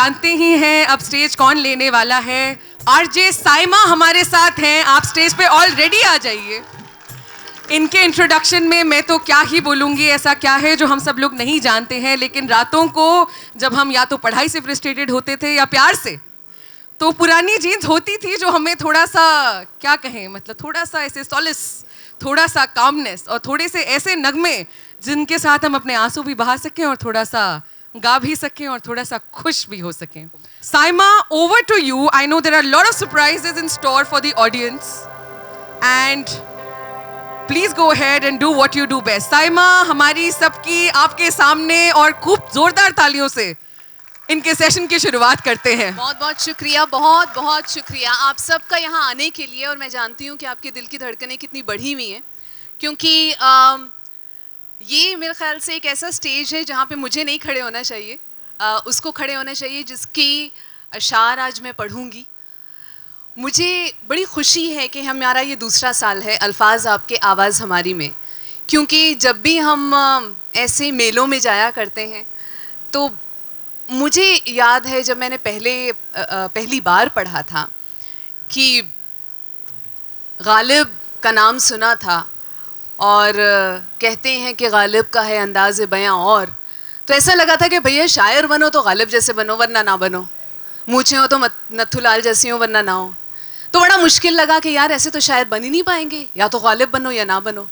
जानते ही हैं अब स्टेज कौन लेने वाला है। आरजे साइमा हमारे साथ हैं, आप स्टेज पे ऑलरेडी आ जाइए। इनके इंट्रोडक्शन में मैं तो क्या ही बोलूँगी, ऐसा क्या है जो हम सब लोग नहीं जानते हैं। लेकिन रातों को जब हम या तो पढ़ाई से फ्रस्ट्रेटेड होते थे या प्यार से, तो पुरानी जीन्स होती थी जो हमें थोड़ा सा क्या कहें, मतलब थोड़ा सा ऐसे सॉलिस, थोड़ा सा कामनेस और थोड़े से ऐसे नगमे जिनके साथ हम अपने आंसू भी बहा सकें और थोड़ा सा गा भी सकें और थोड़ा सा खुश भी हो सकें। Saima, over to you. I know there are lot of surprises in store for the audience and please go ahead and do what you do best. Saima हमारी सबकी आपके सामने और खूब जोरदार तालियों से इनके सेशन की शुरुआत करते हैं। बहुत बहुत शुक्रिया, बहुत बहुत शुक्रिया आप सबका यहाँ आने के लिए। और मैं जानती हूँ कि आपके दिल की धड़कनें कितनी बढ़ी हुई हैं, क्योंकि ये मेरे ख्याल से एक ऐसा स्टेज है जहाँ पे मुझे नहीं खड़े होना चाहिए, उसको खड़े होना चाहिए जिसकी अशार आज मैं पढ़ूँगी। मुझे बड़ी खुशी है कि हमारा ये दूसरा साल है अल्फाज आपके आवाज़ हमारी में, क्योंकि जब भी हम ऐसे मेलों में जाया करते हैं तो मुझे याद है जब मैंने पहली बार पढ़ा था कि गालिब का नाम सुना था और कहते हैं कि गालिब का है अंदाज़ बयां, और तो ऐसा लगा था कि भैया शायर बनो तो गालिब जैसे बनो वरना ना बनो, मूछें हो तो नथुलाल जैसी हो वरना ना हो। तो बड़ा मुश्किल लगा कि यार ऐसे तो शायर बन ही नहीं पाएंगे, या तो गालिब बनो या ना बनो।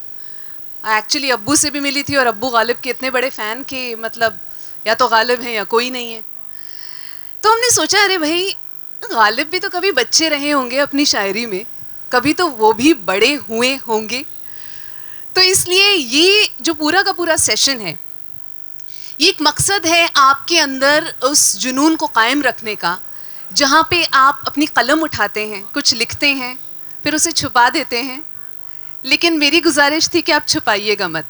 एक्चुअली अब्बू से भी मिली थी और अब्बू गालिब के इतने बड़े फ़ैन कि मतलब या तो गालिब हैं या कोई नहीं है। तो हमने सोचा अरे भाई गालिब भी तो कभी बच्चे रहे होंगे अपनी शायरी में, कभी तो वो भी बड़े हुए होंगे। तो इसलिए ये जो पूरा का पूरा सेशन है, ये एक मकसद है आपके अंदर उस जुनून को कायम रखने का, जहाँ पे आप अपनी कलम उठाते हैं, कुछ लिखते हैं, फिर उसे छुपा देते हैं। लेकिन मेरी गुजारिश थी कि आप छुपाइएगा मत।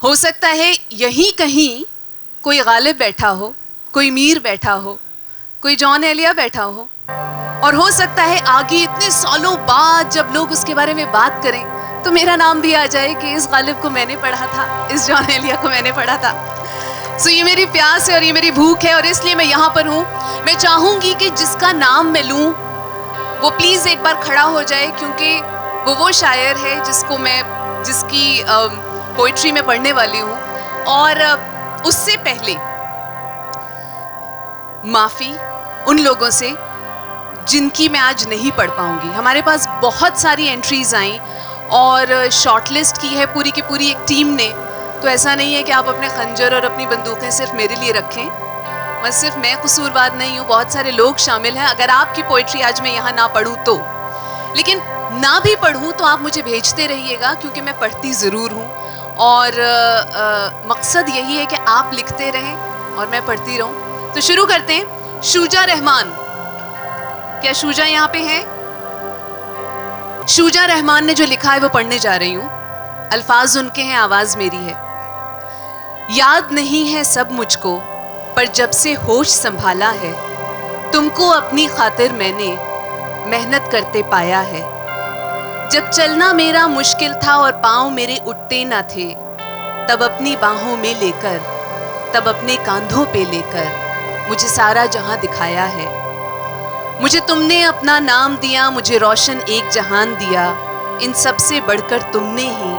हो सकता है यहीं कहीं कोई गालिब बैठा हो, कोई मीर बैठा हो, कोई जॉन एलिया बैठा हो, और हो सकता है आगे इतने सालों बाद जब लोग उसके बारे में बात करें तो मेरा नाम भी आ जाए कि इस गालिब को मैंने पढ़ा था, इस जॉन एलिया को मैंने पढ़ा था। सो ये मेरी प्यास है और ये मेरी भूख है और इसलिए मैं यहाँ पर हूँ। मैं चाहूँगी कि जिसका नाम मैं लूँ वो प्लीज़ एक बार खड़ा हो जाए, क्योंकि वो शायर है जिसकी पोइट्री में पढ़ने वाली हूँ। और उससे पहले माफ़ी उन लोगों से जिनकी मैं आज नहीं पढ़ पाऊँगी। हमारे पास बहुत सारी एंट्रीज आई और शॉर्टलिस्ट की है पूरी की पूरी एक टीम ने, तो ऐसा नहीं है कि आप अपने खंजर और अपनी बंदूकें सिर्फ मेरे लिए रखें। बस सिर्फ मैं कसूरवार नहीं हूँ, बहुत सारे लोग शामिल हैं। अगर आपकी पोइट्री आज मैं यहाँ ना पढ़ूँ तो, लेकिन ना भी पढ़ूँ तो आप मुझे भेजते रहिएगा, क्योंकि मैं पढ़ती ज़रूर हूँ। और मकसद यही है कि आप लिखते रहें और मैं पढ़ती रहूँ। तो शुरू करते हैं। शूजा रहमान, क्या शूजा यहाँ पे है? शूजा रहमान ने जो लिखा है वो पढ़ने जा रही हूँ। अल्फाज उनके हैं, आवाज़ मेरी है। याद नहीं है सब मुझको, पर जब से होश संभाला है, तुमको अपनी खातिर मैंने मेहनत करते पाया है। जब चलना मेरा मुश्किल था और पाँव मेरे उठते ना थे, तब अपनी बाहों में लेकर, तब अपने कांधों पे लेकर मुझे सारा जहां दिखाया है। मुझे तुमने अपना नाम दिया, मुझे रोशन एक जहान दिया। इन सब से बढ़कर तुमने ही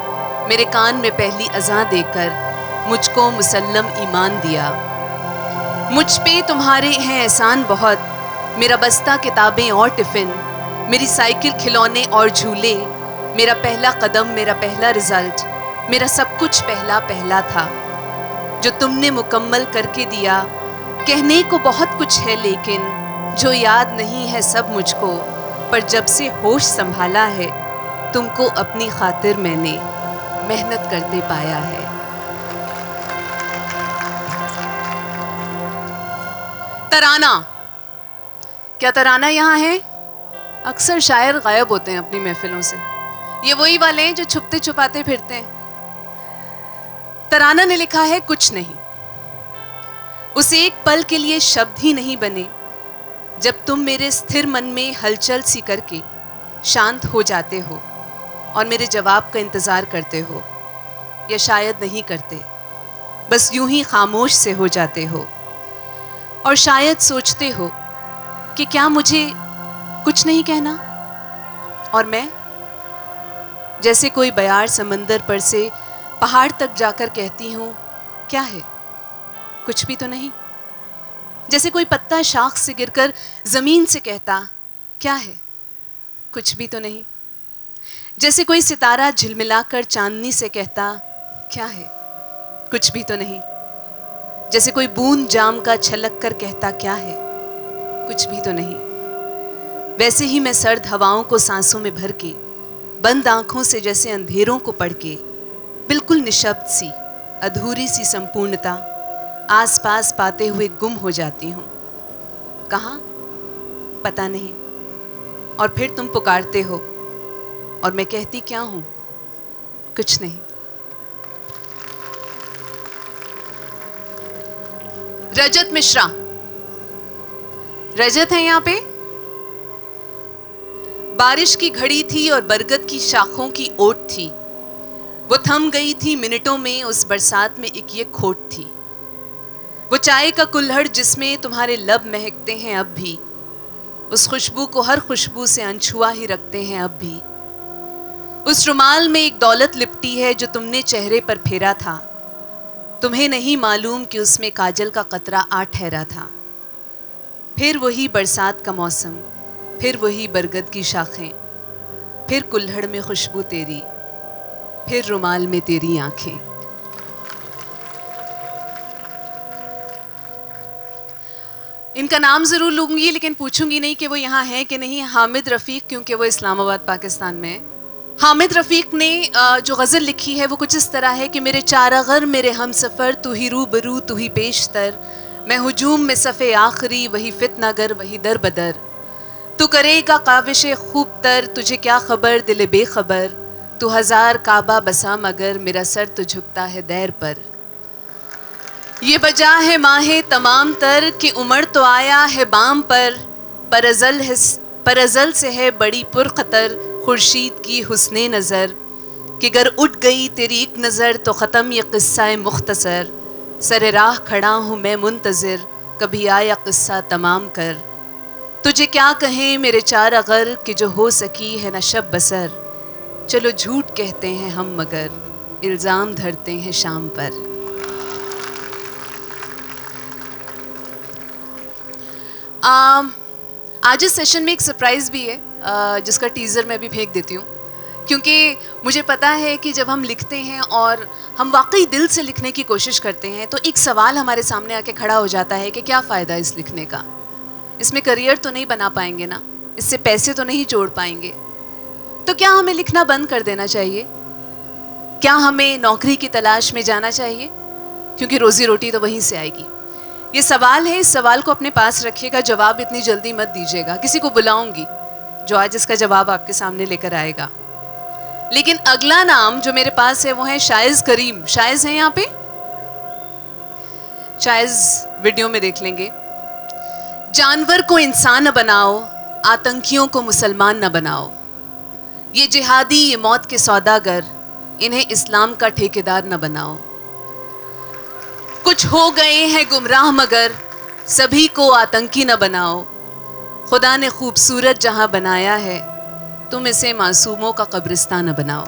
मेरे कान में पहली अज़ां देकर मुझको मुसल्लम ईमान दिया। मुझ पे तुम्हारे हैं एहसान बहुत, मेरा बस्ता किताबें और टिफ़िन, मेरी साइकिल खिलौने और झूले, मेरा पहला कदम, मेरा पहला रिजल्ट, मेरा सब कुछ पहला पहला था जो तुमने मुकम्मल करके दिया। कहने को बहुत कुछ है लेकिन जो याद नहीं है सब मुझको, पर जब से होश संभाला है, तुमको अपनी खातिर मैंने मेहनत करते पाया है। तराना, क्या तराना यहाँ है? अक्सर शायर गायब होते हैं अपनी महफिलों से, ये वही वाले हैं जो छुपते छुपाते फिरते हैं। तराना ने लिखा है, कुछ नहीं, उसे एक पल के लिए शब्द ही नहीं बने, जब तुम मेरे स्थिर मन में हलचल सी करके शांत हो जाते हो और मेरे जवाब का इंतज़ार करते हो, या शायद नहीं करते, बस यूं ही खामोश से हो जाते हो। और शायद सोचते हो कि क्या मुझे कुछ नहीं कहना, और मैं जैसे कोई बयार समंदर पर से पहाड़ तक जाकर कहती हूँ क्या है, कुछ भी तो नहीं। जैसे कोई पत्ता शाख से गिरकर जमीन से कहता क्या है, कुछ भी तो नहीं। जैसे कोई सितारा झिलमिलाकर चांदनी से कहता क्या है, कुछ भी तो नहीं। जैसे कोई बूंद जाम का छलक कर कहता क्या है, कुछ भी तो नहीं। वैसे ही मैं सर्द हवाओं को सांसों में भर के, बंद आंखों से जैसे अंधेरों को पढ़ के, बिल्कुल निशब्द सी अधूरी सी संपूर्णता आसपास पाते हुए गुम हो जाती हूँ। कहाँ पता नहीं। और फिर तुम पुकारते हो और मैं कहती क्या हूँ, कुछ नहीं। रजत मिश्रा, रजत है यहाँ पे। बारिश की घड़ी थी और बरगद की शाखों की ओट थी, वो थम गई थी मिनटों में, उस बरसात में एक ये खोट थी। वो चाय का कुल्हड़ जिसमें तुम्हारे लब महकते हैं अब भी, उस खुशबू को हर खुशबू से अनछुआ ही रखते हैं अब भी। उस रुमाल में एक दौलत लिपटी है जो तुमने चेहरे पर फेरा था, तुम्हें नहीं मालूम कि उसमें काजल का कतरा आ ठहरा था। फिर वही बरसात का मौसम, फिर वही बरगद की शाखें, फिर कुल्हड़ में खुशबू तेरी, फिर रुमाल में तेरी आंखें। इनका नाम जरूर लूंगी लेकिन पूछूंगी नहीं कि वो यहाँ है कि नहीं। हामिद रफीक, क्योंकि वो इस्लामाबाद पाकिस्तान में है। हामिद रफीक ने जो गज़ल लिखी है वो कुछ इस तरह है कि मेरे चारागर मेरे हम सफ़र, तू ही रूबरू तू ही पेशतर, मैं हुजूम में सफ़े आखिरी, वही फितनागर वही दर बदर, तू करेगा काविश खूब तर, तुझे क्या खबर दिल बेखबर, तू हजार काबा बसा मगर, मेरा सर तो झुकता है दैर पर। ये बजा है माहे तमाम तर कि उमड़ तो आया है बाम पर, परअज़ल से है बड़ी पुरखतर खुर्शीद की हुस्ने नज़र, कि गर उठ गई तेरी एक नज़र तो ख़त्म ये क़िस्सा मुख्तसर, सरे राह खड़ा हूँ मैं मुंतज़िर, कभी आया क़िस्सा तमाम कर। तुझे क्या कहें मेरे चार अगर कि जो हो सकी है न शब बसर, चलो झूठ कहते हैं हम मगर इल्ज़ाम धरते हैं शाम पर। आज इस सेशन में एक सरप्राइज़ भी है जिसका टीज़र मैं भी फेंक देती हूँ, क्योंकि मुझे पता है कि जब हम लिखते हैं और हम वाकई दिल से लिखने की कोशिश करते हैं तो एक सवाल हमारे सामने आके खड़ा हो जाता है कि क्या फ़ायदा इस लिखने का, इसमें करियर तो नहीं बना पाएंगे ना, इससे पैसे तो नहीं जोड़ पाएंगे, तो क्या हमें लिखना बंद कर देना चाहिए? क्या हमें नौकरी की तलाश में जाना चाहिए, क्योंकि रोज़ी रोटी तो वहीं से आएगी? ये सवाल है, इस सवाल को अपने पास रखिएगा, जवाब इतनी जल्दी मत दीजिएगा। किसी को बुलाऊंगी जो आज इसका जवाब आपके सामने लेकर आएगा। लेकिन अगला नाम जो मेरे पास है वो है शाइज करीम। शाइज है यहाँ पे? शाइज वीडियो में देख लेंगे। जानवर को इंसान न बनाओ, आतंकियों को मुसलमान न बनाओ, ये जिहादी ये मौत के सौदागर, इन्हें इस्लाम का ठेकेदार न बनाओ। कुछ हो गए हैं गुमराह मगर सभी को आतंकी न बनाओ, खुदा ने खूबसूरत जहां बनाया है तुम इसे मासूमों का कब्रिस्तान न बनाओ।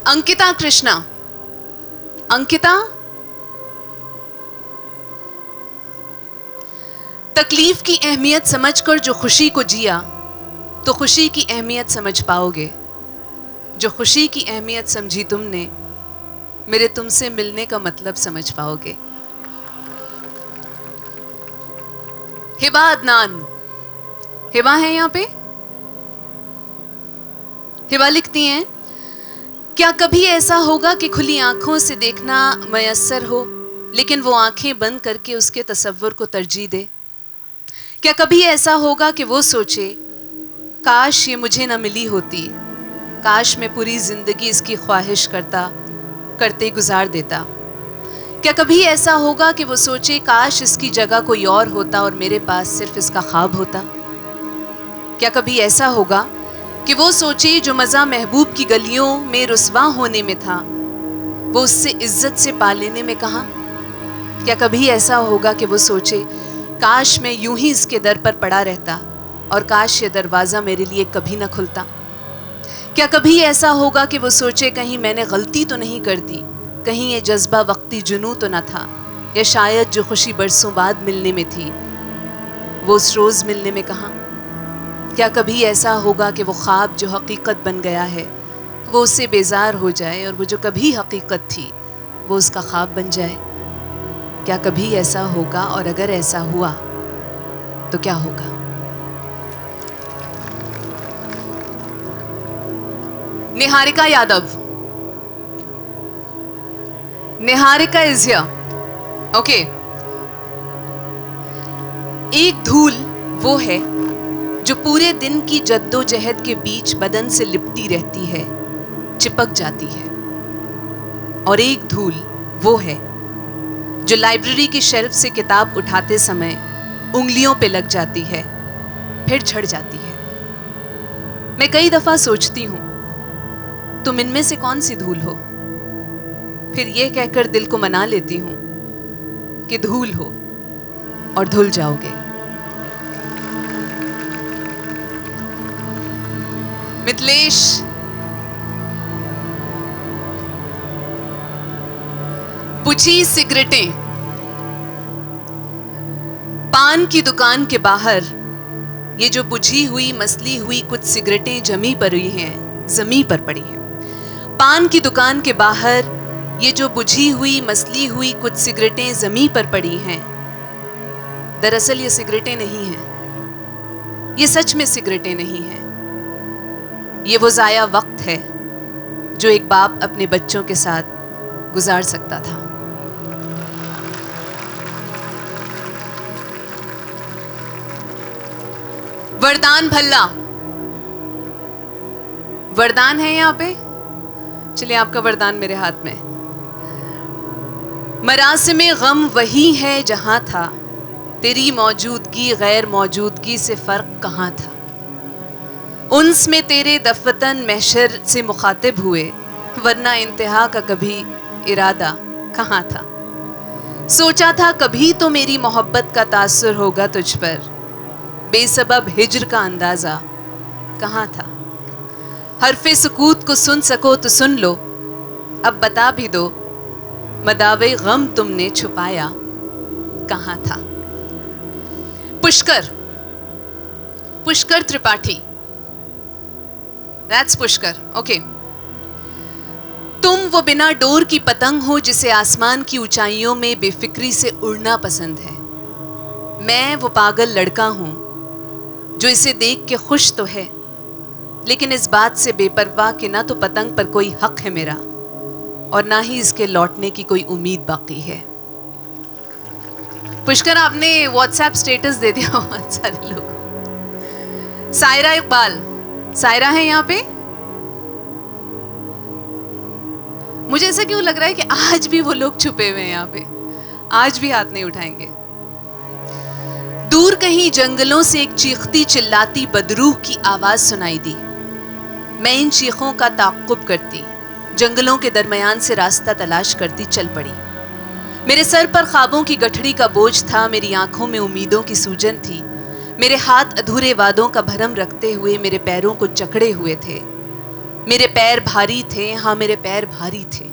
अंकिता कृष्णा। अंकिता, तकलीफ की अहमियत समझकर जो खुशी को जिया तो खुशी की अहमियत समझ पाओगे। जो खुशी की अहमियत समझी तुमने, मेरे तुमसे मिलने का मतलब समझ पाओगे। हिबा अदनान। हिबा है यहाँ पे? हिबा लिखती हैं, क्या कभी ऐसा होगा कि खुली आंखों से देखना मयस्सर हो लेकिन वो आंखें बंद करके उसके तसव्वुर को तरजीह दे? क्या कभी ऐसा होगा कि वो सोचे काश ये मुझे न मिली होती, काश मैं पूरी जिंदगी इसकी ख्वाहिश करते गुजार देता? क्या कभी ऐसा होगा कि वो सोचे काश इसकी जगह कोई और होता और मेरे पास सिर्फ इसका ख्वाब होता? क्या कभी ऐसा होगा कि वो सोचे जो मज़ा महबूब की गलियों में रुस्वा होने में था वो उससे इज्जत से पा लेने में कहाँ? क्या कभी ऐसा होगा कि वो सोचे काश मैं यूं ही इसके दर पर पड़ा रहता और काश ये दरवाज़ा मेरे लिए कभी ना खुलता। क्या कभी ऐसा होगा कि वो सोचे कहीं मैंने गलती तो नहीं कर दी, कहीं ये जज्बा वक्ती जुनूं तो ना था, या शायद जो खुशी बरसों बाद मिलने में थी वो उस रोज़ मिलने में कहाँ। क्या कभी ऐसा होगा कि वो ख्वाब जो हकीकत बन गया है वो उससे बेजार हो जाए और वो जो कभी हकीकत थी वो उसका ख्वाब बन जाए। क्या कभी ऐसा होगा, और अगर ऐसा हुआ तो क्या होगा? Niharika Yadav, Niharika is here. Okay. एक धूल वो है जो पूरे दिन की जद्दोजहद के बीच बदन से लिपटी रहती है, चिपक जाती है, और एक धूल वो है जो लाइब्रेरी की शेल्फ से किताब उठाते समय उंगलियों पे लग जाती है, फिर झड़ जाती है। मैं कई दफा सोचती हूं तुम इनमें से कौन सी धूल हो, फिर यह कहकर दिल को मना लेती हूं कि धूल हो और धुल जाओगे। मिथिलेश, बुझी सिगरेटें। पान की दुकान के बाहर ये जो बुझी हुई मसली हुई कुछ सिगरेटें जमी पड़ी हैं, जमी पर पड़ी हैं। पान की दुकान के बाहर ये जो बुझी हुई मसली हुई कुछ सिगरेटें जमी पर पड़ी हैं, दरअसल ये सिगरेटें नहीं हैं, ये सच में सिगरेटें नहीं हैं। ये वो जाया वक्त है जो एक बाप अपने बच्चों के साथ गुजार सकता था। वरदान भल्ला, वरदान है यहाँ पे? चलिए आपका वरदान मेरे हाथ में। मरासिमे गम वही है जहां था, तेरी मौजूदगी गैर मौजूदगी से फर्क कहां था। उन्स में तेरे दफतन महशर से मुखातिब हुए, वरना इंतहा का कभी इरादा कहां था। सोचा था कभी तो मेरी मोहब्बत का तासुर होगा तुझ पर, बेसबब हिज्र का अंदाजा कहां था। हरफे सुकूत को सुन सको तो सुन लो, अब बता भी दो मदावे गम तुमने छुपाया कहां था। पुष्कर, पुष्कर त्रिपाठी, दैट्स पुष्कर। ओके। तुम वो बिना डोर की पतंग हो जिसे आसमान की ऊंचाइयों में बेफिक्री से उड़ना पसंद है। मैं वो पागल लड़का हूं जो इसे देख के खुश तो है, लेकिन इस बात से बेपरवाह कि ना तो पतंग पर कोई हक है मेरा और ना ही इसके लौटने की कोई उम्मीद बाकी है। पुष्कर, आपने व्हाट्सएप स्टेटस दे दिया बहुत सारे लोग। सायरा इकबाल, सायरा है यहाँ पे? मुझे ऐसा क्यों लग रहा है कि आज भी वो लोग छुपे हुए हैं यहाँ पे, आज भी हाथ नहीं उठाएंगे। दूर कहीं जंगलों से एक चीखती चिल्लाती बदरूह की आवाज सुनाई दी। मैं इन चीखों का ताक़ुब करती, जंगलों के दरमियान से रास्ता तलाश करती चल पड़ी। मेरे सर पर ख्वाबों की गठड़ी का बोझ था, मेरी आंखों में उम्मीदों की सूजन थी, मेरे हाथ अधूरे वादों का भरम रखते हुए मेरे पैरों को जकड़े हुए थे। मेरे पैर भारी थे, हाँ मेरे पैर भारी थे।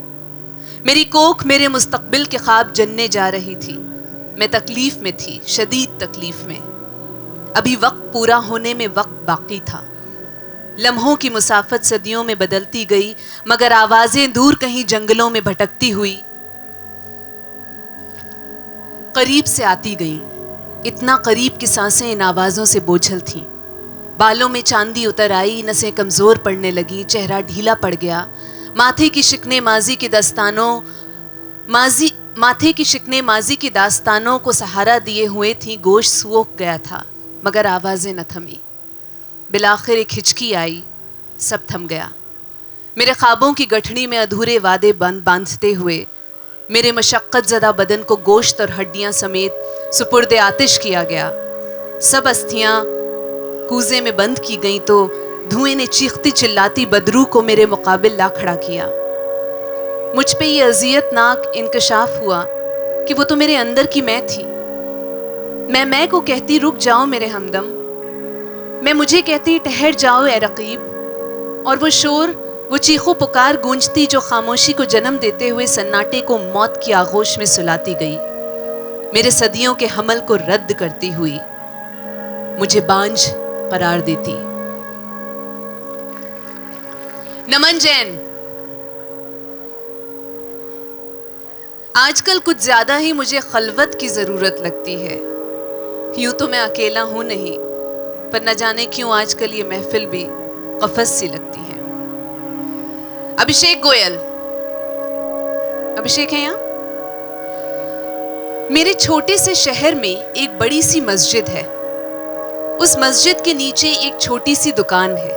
मेरी कोख मेरे मुस्तकबिल के ख्वाब जनने जा रही थी। मैं तकलीफ में थी, शदीद तकलीफ में। अभी वक्त पूरा होने में वक्त बाकी था। लम्हों की मुसाफत सदियों में बदलती गई, मगर आवाजें दूर कहीं जंगलों में भटकती हुई करीब से आती गईं। इतना करीब कि सांसें इन आवाजों से बोझल थीं। बालों में चांदी उतर आई, नसें कमजोर पड़ने लगी, चेहरा ढीला पड़ गया। माथे की शिकने माजी की दास्तानों को सहारा दिए हुए थी। गोश्त सूख गया था, मगर आवाजें न थमी। बिलाखिर एक हिचकी आई, सब थम गया। मेरे ख्वाबों की गठड़ी में अधूरे वादे बांधते हुए मेरे मशक्क़त ज़दा बदन को गोश्त और हड्डियां समेत सुपुर्दे आतिश किया गया। सब अस्थियां कूजे में बंद की गईं तो धुएं ने चीखती चिल्लाती बदरू को मेरे मुकाबिल ला खड़ा किया। मुझ पे ये अजियतनाक इंकशाफ हुआ कि वो तो मेरे अंदर की मैं थी। मैं को कहती रुक जाओ मेरे हमदम, मैं मुझे कहती ठहर जाओ ए रकीब। और वो शोर, वो चीखों पुकार गूंजती जो खामोशी को जन्म देते हुए सन्नाटे को मौत की आगोश में सुलाती गई, मेरे सदियों के हमल को रद्द करती हुई मुझे बांझ करार देती। नमन जैन। आजकल कुछ ज्यादा ही मुझे खलवत की जरूरत लगती है। यूं तो मैं अकेला हूं नहीं, पर न जाने क्यों आजकल ये महफिल भी कफस सी लगती है। अभिषेक गोयल। अभिषेक है यहां? मेरे छोटे से शहर में एक बड़ी सी मस्जिद है। उस मस्जिद के नीचे एक छोटी सी दुकान है,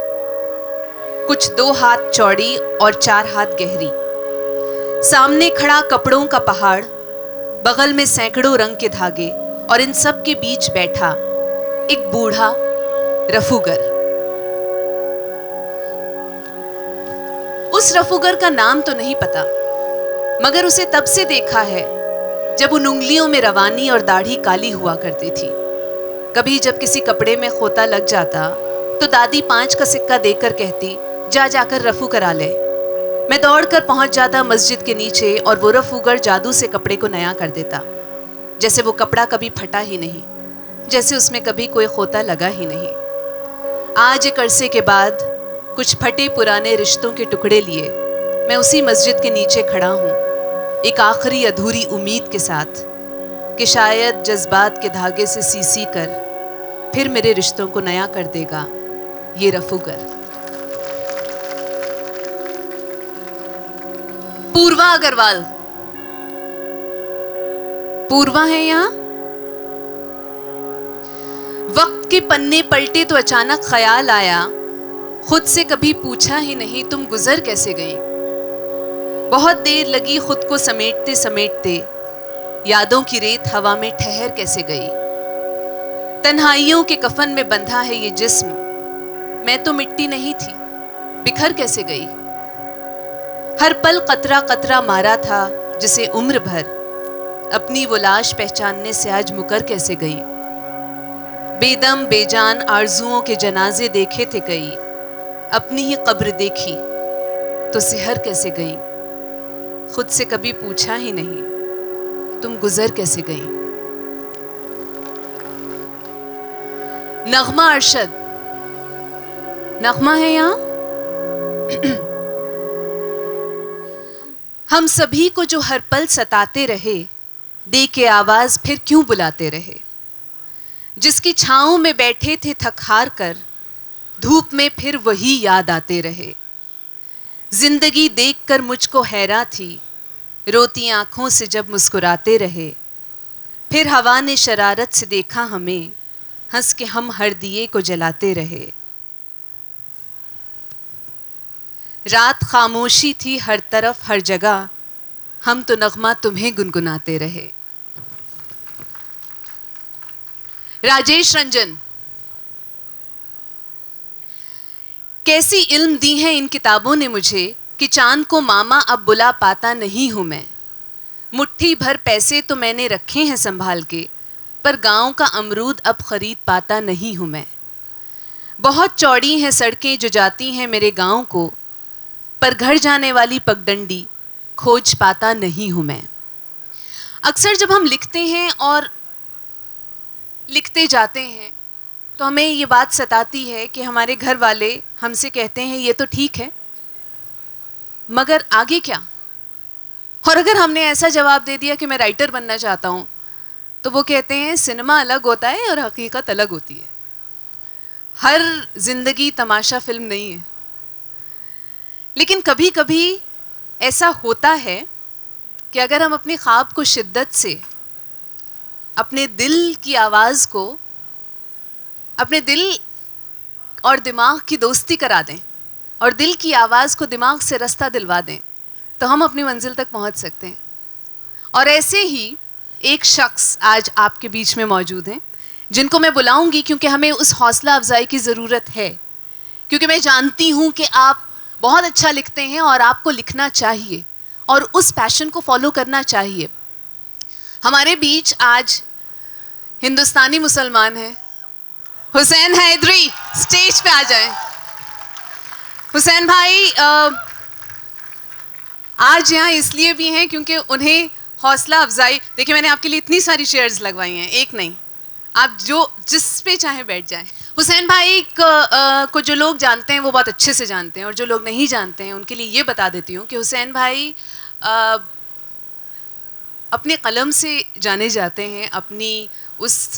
कुछ 2 हाथ चौड़ी और 4 हाथ गहरी। सामने खड़ा कपड़ों का पहाड़, बगल में सैकड़ों रंग के धागे, और इन सब के बीच बैठा एक बूढ़ा रफूगर। उस रफूगर का नाम तो नहीं पता, मगर उसे तब से देखा है जब उन उंगलियों में रवानी और दाढ़ी काली हुआ करती थी। कभी जब किसी कपड़े में खोता लग जाता तो दादी 5 का सिक्का देकर कहती, जा जाकर रफू करा ले। मैं दौड़कर पहुंच जाता मस्जिद के नीचे और वो रफूगर जादू से कपड़े को नया कर देता, जैसे वो कपड़ा कभी फटा ही नहीं, जैसे उसमें कभी कोई खोता लगा ही नहीं। आज एक अरसे के बाद कुछ फटे पुराने रिश्तों के टुकड़े लिए मैं उसी मस्जिद के नीचे खड़ा हूँ, एक आखिरी अधूरी उम्मीद के साथ कि शायद जज्बात के धागे से सी कर फिर मेरे रिश्तों को नया कर देगा ये रफूगर। पूर्वा अग्रवाल। पूर्वा है यहां? वक्त के पन्ने पलटे तो अचानक ख्याल आया, खुद से कभी पूछा ही नहीं तुम गुजर कैसे गई। बहुत देर लगी खुद को समेटते समेटते, यादों की रेत हवा में ठहर कैसे गई। तन्हाइयों के कफन में बंधा है ये जिस्म, मैं तो मिट्टी नहीं थी, बिखर कैसे गई। हर पल कतरा कतरा मारा था जिसे उम्र भर, अपनी वो लाश पहचानने से आज मुकर कैसे गई। बेदम बेजान आरजुओं के जनाजे देखे थे कई, अपनी ही कब्र देखी तो सिहर कैसे गई। खुद से कभी पूछा ही नहीं तुम गुजर कैसे गई। नगमा अरशद। नगमा है यहां? हम सभी को जो हर पल सताते रहे, दे के आवाज फिर क्यों बुलाते रहे। जिसकी छांव में बैठे थे थक हार कर, धूप में फिर वही याद आते रहे। जिंदगी देखकर मुझको हैरान थी, रोती आंखों से जब मुस्कुराते रहे। फिर हवा ने शरारत से देखा हमें, हंस के हम हर दिए को जलाते रहे। रात खामोशी थी हर तरफ हर जगह, हम तो नगमा तुम्हें गुनगुनाते रहे। राजेश रंजन। कैसी इल्म दी है इन किताबों ने मुझे कि चांद को मामा अब बुला पाता नहीं हूं मैं। मुट्ठी भर पैसे तो मैंने रखे हैं संभाल के, पर गांव का अमरूद अब खरीद पाता नहीं हूं मैं। बहुत चौड़ी हैं सड़कें जो जाती हैं मेरे गांव को, पर घर जाने वाली पगडंडी खोज पाता नहीं हूं मैं। अक्सर जब हम लिखते हैं और लिखते जाते हैं तो हमें ये बात सताती है कि हमारे घर वाले हमसे कहते हैं ये तो ठीक है, मगर आगे क्या। और अगर हमने ऐसा जवाब दे दिया कि मैं राइटर बनना चाहता हूँ, तो वो कहते हैं सिनेमा अलग होता है और हकीकत अलग होती है। हर जिंदगी तमाशा फिल्म नहीं है। लेकिन कभी कभी ऐसा होता है कि अगर हम अपने ख्वाब को शिद्दत से, अपने दिल की आवाज़ को, अपने दिल और दिमाग की दोस्ती करा दें और दिल की आवाज़ को दिमाग से रास्ता दिलवा दें, तो हम अपनी मंजिल तक पहुंच सकते हैं। और ऐसे ही एक शख्स आज आपके बीच में मौजूद हैं, जिनको मैं बुलाऊंगी क्योंकि हमें उस हौसला अफजाई की ज़रूरत है, क्योंकि मैं जानती हूं कि आप बहुत अच्छा लिखते हैं और आपको लिखना चाहिए और उस पैशन को फॉलो करना चाहिए। हमारे बीच आज हिंदुस्तानी मुसलमान है, हुसैन हैदरी, स्टेज पे आ जाएं। हुसैन भाई आज यहाँ इसलिए भी हैं क्योंकि उन्हें हौसला अफजाई, देखिए मैंने आपके लिए इतनी सारी चेयर्स लगवाई हैं, एक नहीं, आप जो जिस पे चाहे बैठ जाएं। हुसैन भाई को जो लोग जानते हैं वो बहुत अच्छे से जानते हैं, और जो लोग नहीं जानते हैं उनके लिए ये बता देती हूँ कि हुसैन भाई अपने कलम से जाने जाते हैं, अपनी उस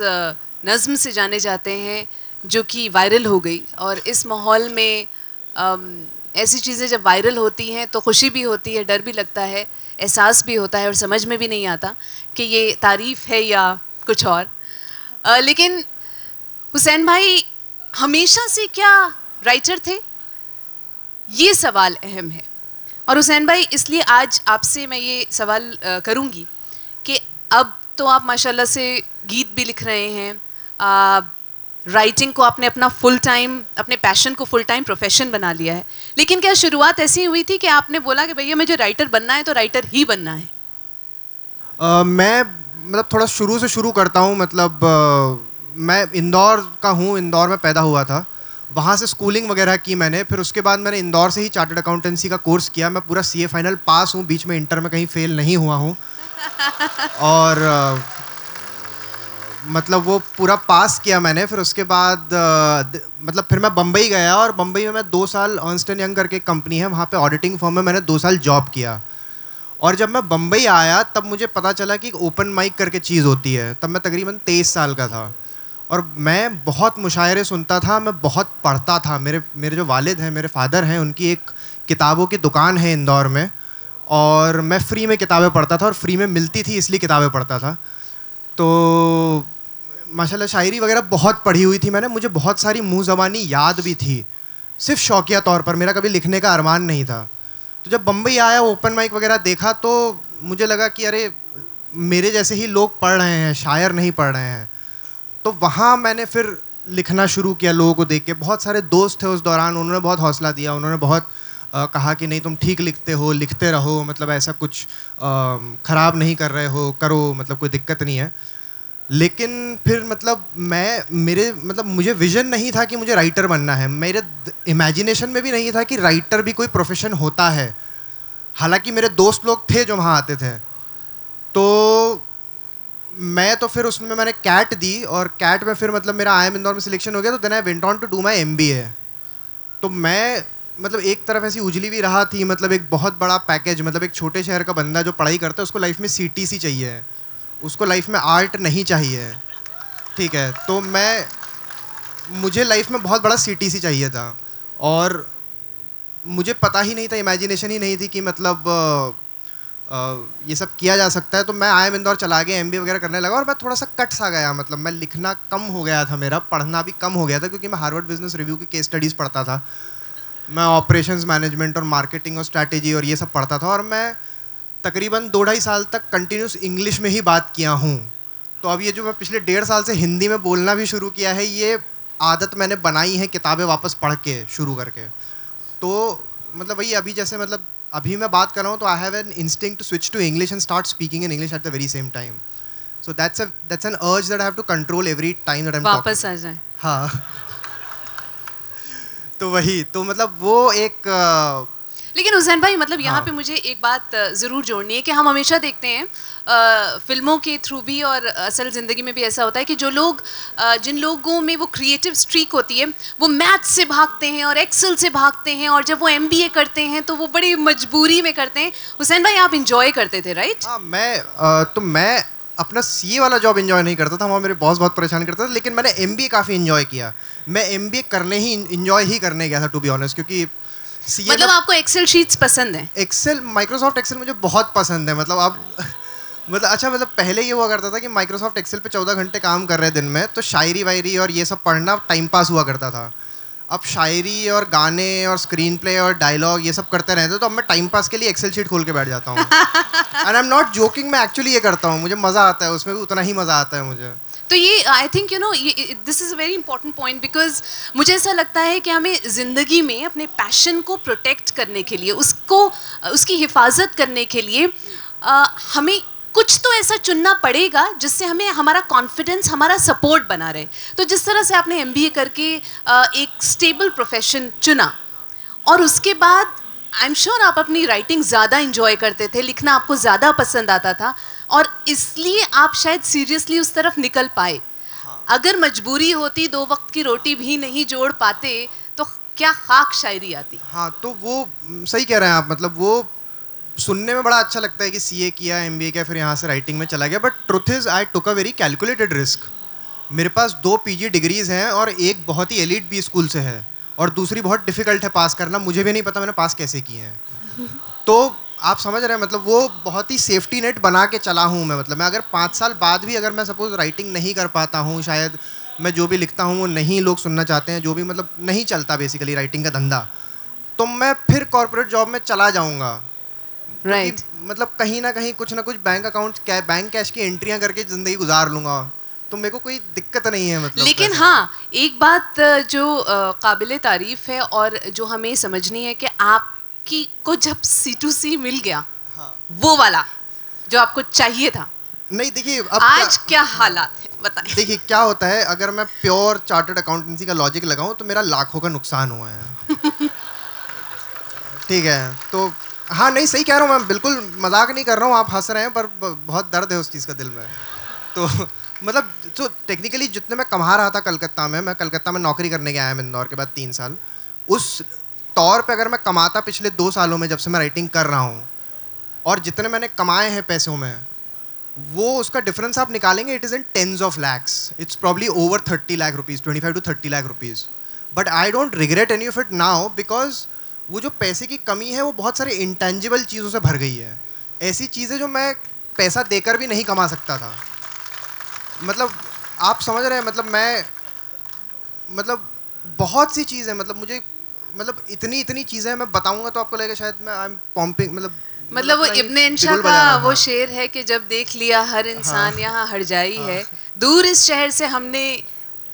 नज़्म से जाने जाते हैं जो कि वायरल हो गई। और इस माहौल में ऐसी चीज़ें जब वायरल होती हैं तो खुशी भी होती है, डर भी लगता है, एहसास भी होता है, और समझ में भी नहीं आता कि ये तारीफ़ है या कुछ और। लेकिन हुसैन भाई हमेशा से क्या राइटर थे, ये सवाल अहम है। और हुसैन भाई इसलिए आज आपसे मैं ये सवाल करूँगी कि अब तो आप माशाल्लाह से गीत भी लिख रहे हैं, राइटिंग को आपने अपना फुल टाइम, अपने पैशन को फुल टाइम प्रोफेशन बना लिया है, लेकिन क्या शुरुआत ऐसी हुई थी कि आपने बोला कि भैया मुझे राइटर बनना है तो राइटर ही बनना है? मैं मतलब थोड़ा शुरू से शुरू करता हूँ। मतलब मैं इंदौर का हूँ, इंदौर में पैदा हुआ था, वहाँ से स्कूलिंग वगैरह की मैंने। फिर उसके बाद मैंने इंदौर से ही चार्टर्ड अकाउंटेंसी का कोर्स किया। मैं पूरा CA फाइनल पास हूँ, बीच में इंटर में कहीं फेल नहीं हुआ हूँ। और मतलब वो पूरा पास किया मैंने। फिर उसके बाद मतलब फिर मैं बम्बई गया, और बम्बई में मैं 2 साल अर्न्स्ट एंड यंग करके एक कंपनी है, वहाँ पे ऑडिटिंग फर्म में मैंने 2 साल जॉब किया। और जब मैं बम्बई आया तब मुझे पता चला कि एक ओपन माइक करके चीज़ होती है। तब मैं तकरीबन 23 साल का था, और मैं बहुत मुशायरे सुनता था, मैं बहुत पढ़ता था। मेरे जो वालिद हैं, मेरे फादर हैं, उनकी एक किताबों की दुकान है इंदौर में, और मैं फ्री में किताबें पढ़ता था, और फ्री में मिलती थी इसलिए किताबें पढ़ता था। तो माशाल्लाह शायरी वगैरह बहुत पढ़ी हुई थी मैंने, मुझे बहुत सारी मुँह ज़बानी याद भी थी, सिर्फ शौकिया तौर पर, मेरा कभी लिखने का अरमान नहीं था। तो जब बम्बई आया, ओपन माइक वगैरह देखा, तो मुझे लगा कि अरे मेरे जैसे ही लोग पढ़ रहे हैं, शायर नहीं पढ़ रहे हैं। तो वहाँ मैंने फिर लिखना शुरू किया लोगों को देख के। बहुत सारे दोस्त थे उस दौरान, उन्होंने बहुत हौसला दिया, उन्होंने बहुत कहा कि नहीं तुम ठीक लिखते हो, लिखते रहो, मतलब ऐसा कुछ ख़राब नहीं कर रहे हो, करो, मतलब कोई दिक्कत नहीं है। लेकिन फिर मतलब मुझे विज़न नहीं था कि मुझे राइटर बनना है। मेरे इमेजिनेशन में भी नहीं था कि राइटर भी कोई प्रोफेशन होता है। हालांकि मेरे दोस्त लोग थे जो वहाँ आते थे। तो मैं तो फिर उसमें मैंने कैट दी, और कैट में फिर मतलब मेरा IIM इंदौर में सिलेक्शन हो गया। तो then I went on to do my MBA। तो मैं मतलब एक तरफ ऐसी उजली भी रहा थी, मतलब एक बहुत बड़ा पैकेज, मतलब एक छोटे शहर का बंदा जो पढ़ाई करता है उसको लाइफ में CTC चाहिए, उसको लाइफ में आर्ट नहीं चाहिए, ठीक है। तो मुझे लाइफ में बहुत बड़ा CTC चाहिए था, और मुझे पता ही नहीं था, इमेजिनेशन ही नहीं थी कि मतलब ये सब किया जा सकता है। तो मैं IIM इंदौर चला गया, MBA वगैरह करने लगा, और मैं थोड़ा सा कट सा गया, मतलब मैं लिखना कम हो गया था, मेरा पढ़ना भी कम हो गया था, क्योंकि मैं हार्वर्ड बिजनेस रिव्यू की केस स्टडीज़ पढ़ता था, मैं ऑपरेशंस मैनेजमेंट और मार्केटिंग और स्ट्रैटेजी और ये सब पढ़ता था। और मैं तकरीबन 2-2.5 साल तक कंटिन्यूस इंग्लिश में ही बात किया हूँ। तो अब ये जो मैं पिछले 1.5 साल से हिंदी में बोलना भी शुरू किया है, ये आदत मैंने बनाई है किताबें वापस पढ़ के शुरू करके। तो मतलब वही अभी जैसे मतलब अभी मैं बात कर रहा हूँ, तो I have an instinct to switch to English and start speaking in English at the very same time. So that's an urge that I have to control every time that I am talking. वापस आ जाए। हाँ। तो वही, तो मतलब वो एक लेकिन हुसैन भाई मतलब यहाँ हाँ। पे मुझे एक बात ज़रूर जोड़नी है कि हम हमेशा देखते हैं फिल्मों के थ्रू भी, और असल ज़िंदगी में भी ऐसा होता है कि जो लोग जिन लोगों में वो क्रिएटिव स्ट्रीक होती है, वो मैथ से भागते हैं और एक्सेल से भागते हैं, और जब वो MBA करते हैं तो वो बड़ी मजबूरी में करते हैं। हुसैन भाई आप इंजॉय करते थे, राइट? हाँ, मैं अपना CA वाला जॉब इंजॉय नहीं करता था, वहाँ मेरे बॉस बहुत परेशान करता था, लेकिन मैंने MBA काफ़ी इंजॉय किया। मैं MBA करने ही इंजॉय ही करने गया था, टू बी ऑनेस्ट, क्योंकि CA मतलब आपको एक्सेल शीट्स पसंद है? एक्सेल, माइक्रोसॉफ्ट एक्सेल मुझे बहुत पसंद है। मतलब आप मतलब अच्छा, मतलब पहले ये हुआ करता था कि माइक्रोसॉफ्ट एक्सेल पे 14 घंटे काम कर रहे हैं दिन में, तो शायरी वायरी और ये सब पढ़ना टाइम पास हुआ करता था। अब शायरी और गाने और स्क्रीन प्ले और डायलॉग ये सब करते रहते, तो अब मैं टाइम पास के लिए एक्सेल शीट खोल के बैठ जाता हूँ। And I am not joking, मैं एक्चुअली ये करता हूँ, मुझे मज़ा आता है उसमें भी, उतना ही मज़ा आता है मुझे। तो ये I think this is a very important point, because मुझे ऐसा लगता है कि हमें ज़िंदगी में अपने पैशन को प्रोटेक्ट करने के लिए, उसकी हिफाजत करने के लिए हमें कुछ तो ऐसा चुनना पड़ेगा जिससे हमें हमारा कॉन्फिडेंस, हमारा सपोर्ट बना रहे. तो जिस तरह से आपने MBA करके एक स्टेबल प्रोफेशन चुना और उसके बाद आई एम श्योर आप अपनी राइटिंग ज़्यादा इंजॉय करते थे, लिखना आपको ज़्यादा पसंद आता था और इसलिए आप शायद सीरियसली उस तरफ निकल पाए. अगर मजबूरी होती, 2 वक्त की रोटी भी नहीं जोड़ पाते, तो क्या खाक शायरी आती. हाँ, तो वो सही कह रहे हैं आप. मतलब वो सुनने में बड़ा अच्छा लगता है कि CA किया, MBA किया, फिर यहाँ से राइटिंग में चला गया. But truth is I took a very calculated risk. मेरे पास 2 PG डिग्रीज़ हैं और एक बहुत ही एलिट B स्कूल से है और दूसरी बहुत डिफ़िकल्ट है पास करना. मुझे भी नहीं पता मैंने पास कैसे किए हैं. तो आप समझ रहे हैं, मतलब वो बहुत ही सेफ्टी नेट बना के चला हूँ मैं. मतलब मैं अगर 5 साल बाद भी अगर मैं सपोज़ राइटिंग नहीं कर पाता हूँ, शायद मैं जो भी लिखता हूँ वो नहीं लोग सुनना चाहते हैं, जो भी मतलब नहीं चलता बेसिकली राइटिंग का धंधा, तो मैं फिर कॉर्पोरेट जॉब में चला जाऊँगा. राइट. मतलब कहीं ना कहीं कुछ ना कुछ बैंक अकाउंट बैंक कैश की एंट्रियाँ करके ज़िंदगी गुजार लूँगा. तो मेरे को कोई दिक्कत नहीं है. मतलब लेकिन हाँ, एक बात जो काबिले तारीफ है और जो हमें समझनी है कि आपकी को जब C2C मिल गया, हाँ. वो वाला जो आपको चाहिए था, नहीं देखिए अब आज क्या हालात है बताएं. देखिए क्या होता है, अगर मैं प्योर चार्टर्ड अकाउंटेंसी का लॉजिक लगाऊं तो मेरा लाखों का नुकसान हुआ है. ठीक है, तो हाँ नहीं सही कह रहा हूँ मैं, बिल्कुल मजाक नहीं कर रहा हूँ. आप हंस रहे हैं पर बहुत दर्द है उस चीज़ का दिल में. तो मतलब तो टेक्निकली जितने मैं कमा रहा था कलकत्ता में, मैं कलकत्ता में नौकरी करने गया मैं इंदौर के बाद 3 साल, उस तौर पे अगर मैं कमाता पिछले 2 सालों में जब से मैं राइटिंग कर रहा हूँ और जितने मैंने कमाए हैं पैसों में, वो उसका डिफरेंस आप निकालेंगे, it is in terms of lakhs. It's probably over 30 lakh rupees, 25 to 30 lakh rupees. But I don't regret any of it now because वो जो पैसे की कमी है वो बहुत सारे इंटेंजिबल चीज़ों से भर गई है. ऐसी चीज़ें जो मैं पैसा देकर भी नहीं कमा सकता था. मतलब आप समझ रहे हैं, मतलब मैं मतलब बहुत सी चीज़ें, मतलब मुझे मतलब इतनी चीज़ें मैं बताऊंगा तो आपको लगेगा शायद मैं आई एम पॉम्पिंग. मतलब वो इब्न इंशा का वो शेर है कि जब देख लिया हर इंसान यहाँ हर जाई है, दूर इस शहर से हमने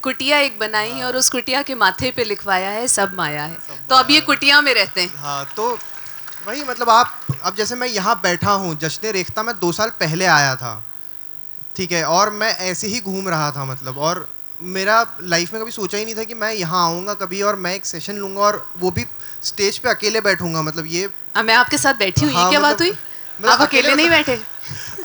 कुटिया एक बनाई है और उस कुटिया के माथे पे लिखवाया है सब माया है. तो अब ये कुटिया में रहते हैं. हाँ, तो वही मतलब आप अब जैसे मैं यहाँ बैठा हूँ, जश्न रेख्ता में 2 साल पहले आया था, ठीक है, और मैं ऐसे ही घूम रहा था मतलब, और मेरा लाइफ में कभी सोचा ही नहीं था कि मैं यहाँ आऊँगा कभी और मैं एक सेशन लूँगा और वो भी स्टेज पे अकेले बैठूंगा. मतलब ये मैं आपके साथ बैठी हूँ. हाँ, ये क्या मतलब, बात हुई? मतलब आप अकेले नहीं बैठे?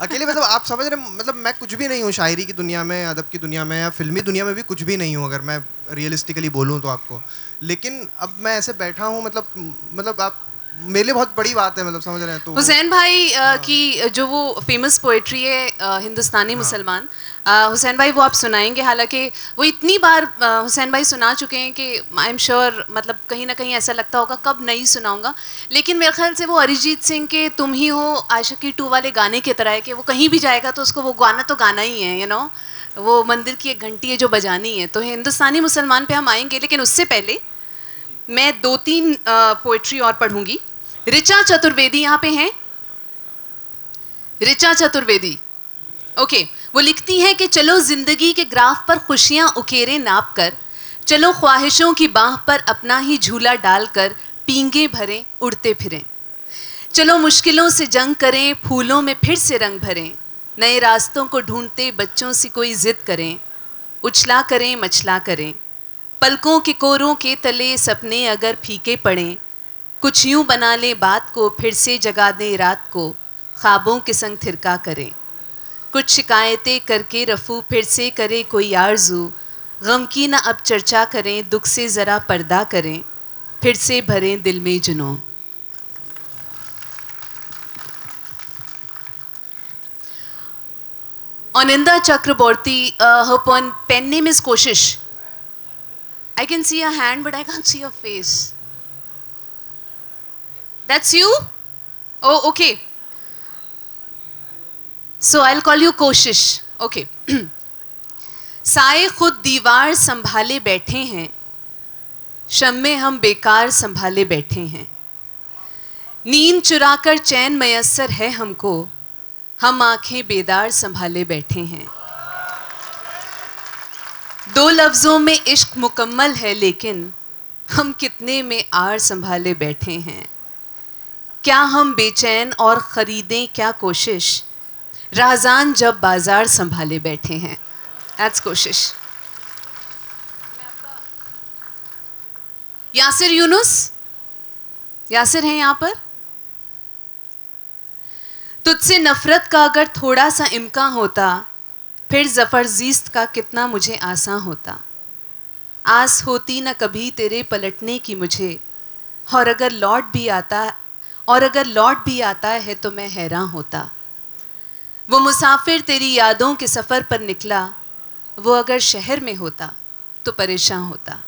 अकेले मतलब आप समझ रहे, मतलब मैं कुछ भी नहीं हूँ शायरी की दुनिया में, अदब की दुनिया में या फिल्मी दुनिया में भी कुछ भी नहीं हूँ अगर मैं रियलिस्टिकली बोलूँ तो आपको. लेकिन अब मैं ऐसे बैठा हूँ, मतलब आप मेरे लिए बहुत बड़ी बात है, मतलब समझ रहे हैं. तो हुसैन भाई की जो वो फेमस पोएट्री है हिंदुस्तानी मुसलमान, हुसैन भाई वो आप सुनाएंगे. हालांकि वो इतनी बार हुसैन भाई सुना चुके हैं कि आई एम श्योर मतलब कहीं ना कहीं ऐसा लगता होगा कब नहीं सुनाऊंगा. लेकिन मेरे ख्याल से वो अरिजीत सिंह के तुम ही हो आशिकी 2 वाले गाने की तरह है कि वो कहीं भी जाएगा तो उसको वो गाना तो गाना ही है, यू नो. वो मंदिर की एक घंटी है जो बजानी है. तो हिंदुस्तानी मुसलमान पे हम आएंगे, लेकिन उससे पहले मैं 2-3 पोइट्री और पढ़ूंगी. ऋचा चतुर्वेदी यहाँ पे हैं. ऋचा चतुर्वेदी, ओके. वो लिखती हैं कि चलो जिंदगी के ग्राफ पर खुशियाँ उकेरे नाप कर, चलो ख्वाहिशों की बाह पर अपना ही झूला डालकर पींगे भरें उड़ते फिरें, चलो मुश्किलों से जंग करें फूलों में फिर से रंग भरें, नए रास्तों को ढूंढते बच्चों से कोई जिद करें, उछला करें मछला करें, पलकों के कोरों के तले सपने अगर फीके पड़ें, कुछ यूं बना लें बात को फिर से जगा दें रात को, ख्वाबों के संग थिरका करें, कुछ शिकायतें करके रफू फिर से करे कोई आरज़ू, गम की ना अब चर्चा करें दुख से ज़रा पर्दा करें, फिर से भरें दिल में जुनून. Ananda Chakraborty, her pen name is Koshish. I can see a hand, but I can't see your face. That's you? Oh, okay. So I'll call you Koshish. Okay. साए खुद दीवार संभाले बैठे हैं, शम्मे हम बेकार संभाले बैठे हैं, नींद चुराकर चैन मयस्सर है हमको, हम आंखें बेदार संभाले बैठे हैं. 2 लफ्ज़ों में इश्क मुकम्मल है लेकिन हम कितने में आर संभाले बैठे हैं. क्या हम बेचैन और ख़रीदें क्या कोशिश, राहजान जब बाजार संभाले बैठे हैं। दैट्स कोशिश। यासिर यूनुस, यासिर हैं यहाँ पर? तुझसे नफरत का अगर थोड़ा सा इम्कान होता, फिर ज़फ़र ज़ीस्त का कितना मुझे आसान होता। आस होती न कभी तेरे पलटने की मुझे, और अगर लौट भी आता है तो मैं हैरान होता। वो मुसाफिर तेरी यादों के सफ़र पर निकला, वो अगर शहर में होता तो परेशान होता।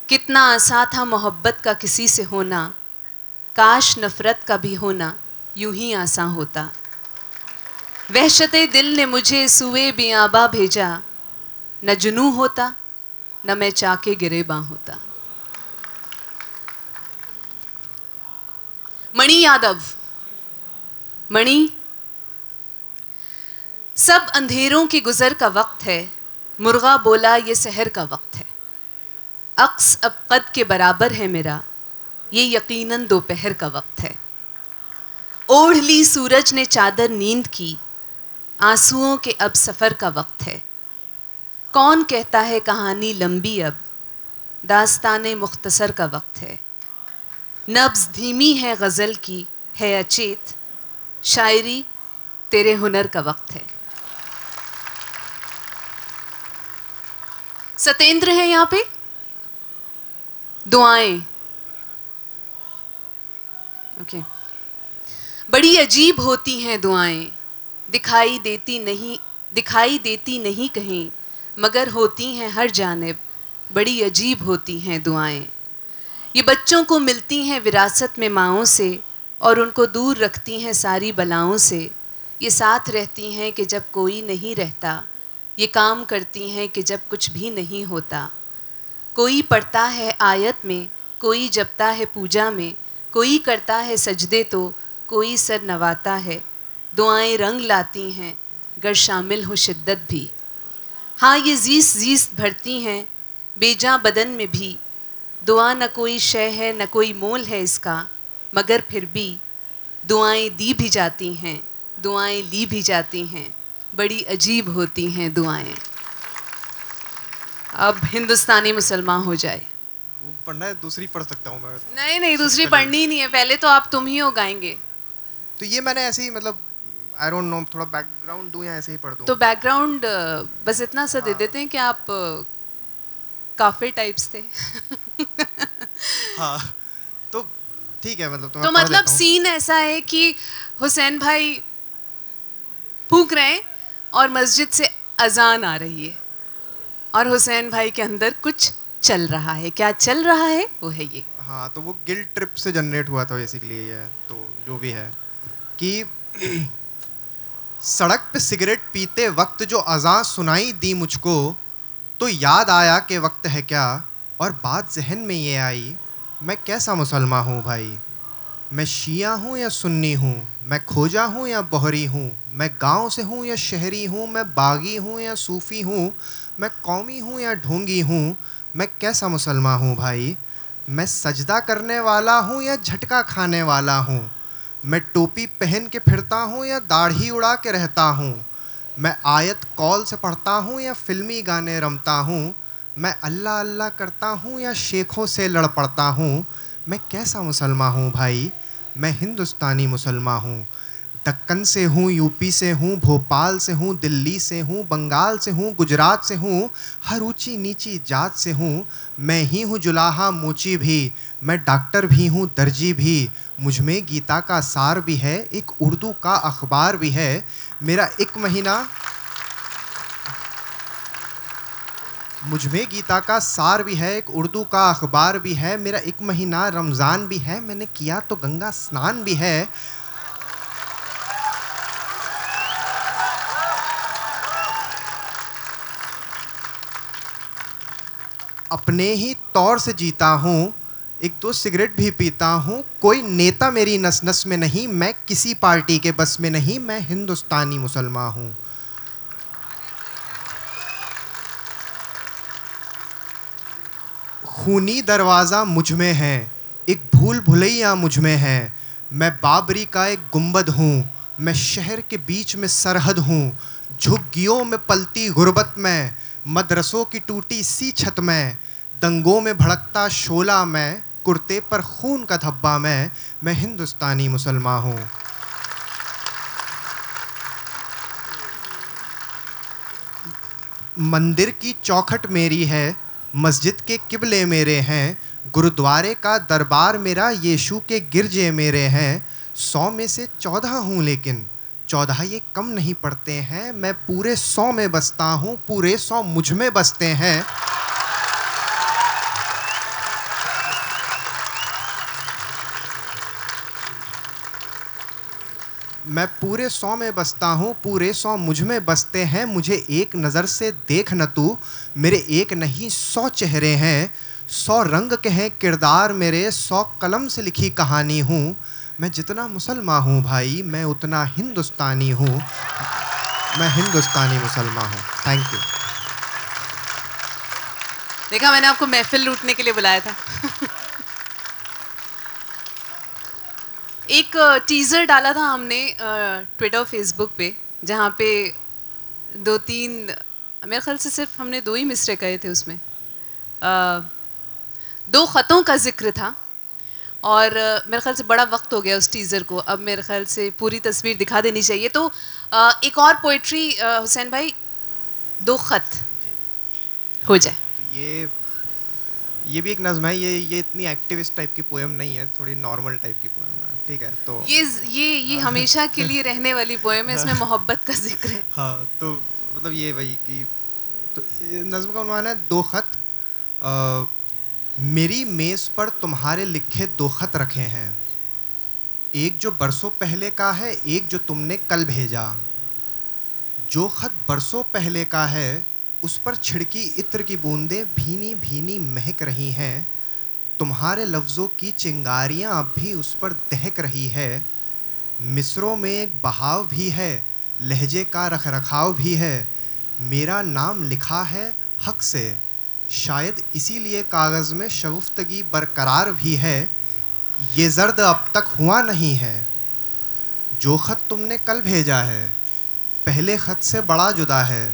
कितना आसान था मोहब्बत का किसी से होना, काश नफ़रत का भी होना यूं ही आसान होता। वहशते दिल ने मुझे सुए बियाबा भेजा, न जुनू होता न मैं चाके गिरेबां होता। मणि यादव। मणि, सब अंधेरों के गुजर का वक्त है, मुर्गा बोला ये सहर का वक्त है। अक्स अब कद के बराबर है मेरा, ये यकीनन दोपहर का वक्त है। ओढ़ ली सूरज ने चादर नींद की, आंसुओं के अब सफ़र का वक्त है। कौन कहता है कहानी लंबी अब, दास्ताने मुख्तसर का वक्त है। नब्ज़ धीमी है गज़ल की, है अचेत, शायरी तेरे हुनर का वक्त है। सतेंद्र है यहाँ पे? दुआएं। ओके। बड़ी अजीब होती हैं दुआएं, दिखाई देती नहीं कहीं, मगर होती हैं हर जानिब, बड़ी अजीब होती हैं दुआएं। ये बच्चों को मिलती हैं विरासत में माँओं से, और उनको दूर रखती हैं सारी बलाओं से। ये साथ रहती हैं कि जब कोई नहीं रहता, ये काम करती हैं कि जब कुछ भी नहीं होता। कोई पढ़ता है आयत में, कोई जपता है पूजा में, कोई करता है सजदे तो कोई सर नवाता है। दुआएं रंग लाती हैं गर शामिल हो शिद्दत भी। हाँ, ये ज़ीस्त भरती हैं बेजा बदन में भी। दुआ न कोई शय है न कोई मोल है इसका, मगर फिर भी दुआएं दी भी जाती हैं, दुआएं ली भी जाती हैं, बड़ी अजीब होती हैं दुआएं। अब हिंदुस्तानी मुसलमान हो जाए। वो पढ़ना है, दूसरी पढ़ सकता हूँ मैं? नहीं, दूसरी पढ़नी नहीं है, पहले तो आप तुम ही हो गाएंगे। तो ये मैंने ऐसे ही मतलब आई डोंट नो, थोड़ा बैकग्राउंड दूं या ऐसे ही पढ़ दूं? तो बैकग्राउंड बस इतना सा दे देते हैं कि आप काफिर टाइप्स थे। हाँ, तो ठीक है, मतलब तो मतलब सीन ऐसा है कि हुसैन भाई फूंक रहे हैं और मस्जिद से अजान आ रही है, और हुसैन भाई के अंदर कुछ चल रहा है। क्या चल रहा है वो है ये। हाँ, तो वो गिल्ट ट्रिप से जनरेट हुआ था बेसिकली ये। तो जो भी है कि सड़क पे सिगरेट पीते वक्त जो अज़ान सुनाई दी मुझको, तो याद आया कि वक्त है क्या, और बात जहन में ये आई, मैं कैसा मुसलमान हूँ भाई। मैं शिया हूँ या सुन्नी हूँ, मैं खोजा हूँ या बहरी हूँ, मैं गांव से हूँ या शहरी हूँ, मैं बागी हूँ या सूफ़ी हूँ, मैं कौमी हूँ या ढोंगी हूँ, मैं कैसा मुसलमान हूँ भाई। मैं सजदा करने वाला हूँ या झटका खाने वाला हूँ, मैं टोपी पहन के फिरता हूँ या दाढ़ी उड़ा के रहता हूँ, मैं आयत कौल से पढ़ता हूँ या फिल्मी गाने रमता हूँ, मैं अल्लाह अल्लाह करता हूँ या शेखों से लड़ पड़ता हूँ, मैं कैसा मुसलमान हूँ भाई। मैं हिंदुस्तानी मुसलमान हूँ। दक्कन से हूँ, यूपी से हूँ, भोपाल से हूँ, दिल्ली से हूँ, बंगाल से हूँ, गुजरात से हूँ, हर ऊंची नीची जात से हूँ। मैं ही हूँ जुलाहा मोची भी, मैं डॉक्टर भी हूँ दर्जी भी, मुझ में गीता का सार भी है, एक उर्दू का अखबार भी है। मेरा एक महीना मुझ में गीता का सार भी है, एक उर्दू का अखबार भी है। मेरा एक महीना रमज़ान भी है, मैंने किया तो गंगा स्नान भी है। अपने ही तौर से जीता हूँ, एक दो सिगरेट भी पीता हूँ। कोई नेता मेरी नस नस में नहीं, मैं किसी पार्टी के बस में नहीं, मैं हिंदुस्तानी मुसलमान हूँ। खूनी दरवाज़ा मुझ में है, एक भूल भुलैया मुझ में है। मैं बाबरी का एक गुंबद हूँ, मैं शहर के बीच में सरहद हूँ, झुग्गियों में पलती गुर्बत में, मदरसों की टूटी सी छत में, दंगों में भड़कता शोला मैं, कुर्ते पर खून का धब्बा मैं हिंदुस्तानी मुसलमान हूँ। मंदिर की चौखट मेरी है, मस्जिद के किबले मेरे हैं, गुरुद्वारे का दरबार मेरा, यीशु के गिरजे मेरे हैं। 100 में से 14 हूँ लेकिन 14 ये कम नहीं पड़ते हैं, मैं पूरे 100 में बसता हूँ, पूरे 100 मुझ में बसते हैं। मैं पूरे 100 में बसता हूँ, पूरे 100 मुझ में बसते हैं। मुझे एक नज़र से देख न तू, मेरे एक नहीं 100 चेहरे हैं, 100 रंग के हैं किरदार मेरे, 100 कलम से लिखी कहानी हूँ। मैं जितना मुसलमान हूँ भाई, मैं उतना हिंदुस्तानी हूँ। मैं हिंदुस्तानी मुसलमान हूँ। Thank you. देखा, मैंने आपको महफिल लूटने के लिए बुलाया था। एक टीज़र डाला था हमने ट्विटर फेसबुक पे, जहाँ पे 2-3, मेरे ख्याल से सिर्फ हमने 2 ही मिसरे कहे थे उसमें। 2 ख़तों का जिक्र था और मेरे ख्याल से बड़ा वक्त हो गया उस टीज़र को, अब मेरे ख्याल से पूरी तस्वीर दिखा देनी चाहिए। तो एक और पोइट्री हुसैन भाई, 2 ख़त हो जाए। तो ये भी एक नज़्म है। ये इतनी एक्टिविस्ट टाइप की पोएम नहीं है, थोड़ी नॉर्मल टाइप की पोएम है। ठीक है, तो ये हमेशा के लिए रहने वाली पोएम है, इसमें मोहब्बत का जिक्र है। हाँ, तो मतलब ये वही कि तो नज़्म का उन्वान है 2 ख़त। मेरी मेज़ पर तुम्हारे लिखे 2 ख़त रखे हैं, एक जो बरसों पहले का है, एक जो तुमने कल भेजा। जो ख़त बरसों पहले का है, उस पर छिड़की इत्र की बूंदें भीनी भीनी महक रही हैं। तुम्हारे लफ्ज़ों की चिंगारियाँ अब भी उस पर दहक रही है। मिसरों में एक बहाव भी है, लहजे का रख रखाव भी है। मेरा नाम लिखा है हक से, शायद इसीलिए कागज़ में शगुफ्तगी बरकरार भी है। ये ज़र्द अब तक हुआ नहीं है, जो ख़त तुमने कल भेजा है, पहले ख़त से बड़ा जुदा है।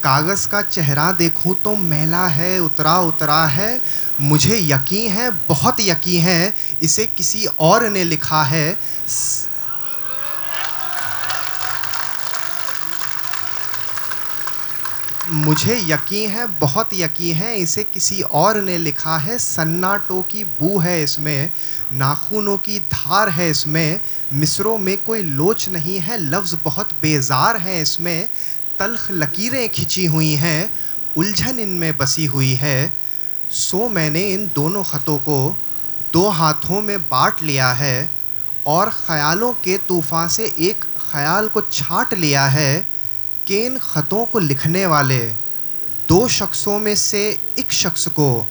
कागज़ का चेहरा देखूं तो मैला है, उतरा उतरा है। मुझे यकीन है, बहुत यकीन है, इसे किसी और ने लिखा है। मुझे यकीन है, बहुत यकीन है, इसे किसी और ने लिखा है। सन्नाटों की बू है इसमें, नाखूनों की धार है इसमें। मिसरों में कोई लोच नहीं है, लफ्ज़ बहुत बेजार है इसमें। तल्ख लकीरें खिंची हुई हैं, उलझन इनमें बसी हुई है। सो मैंने इन दोनों ख़तों को 2 हाथों में बाँट लिया है, और ख़यालों के तूफ़ान से एक ख़याल को छाँट लिया है कि इन ख़तों को लिखने वाले 2 शख्सों में से एक शख्स को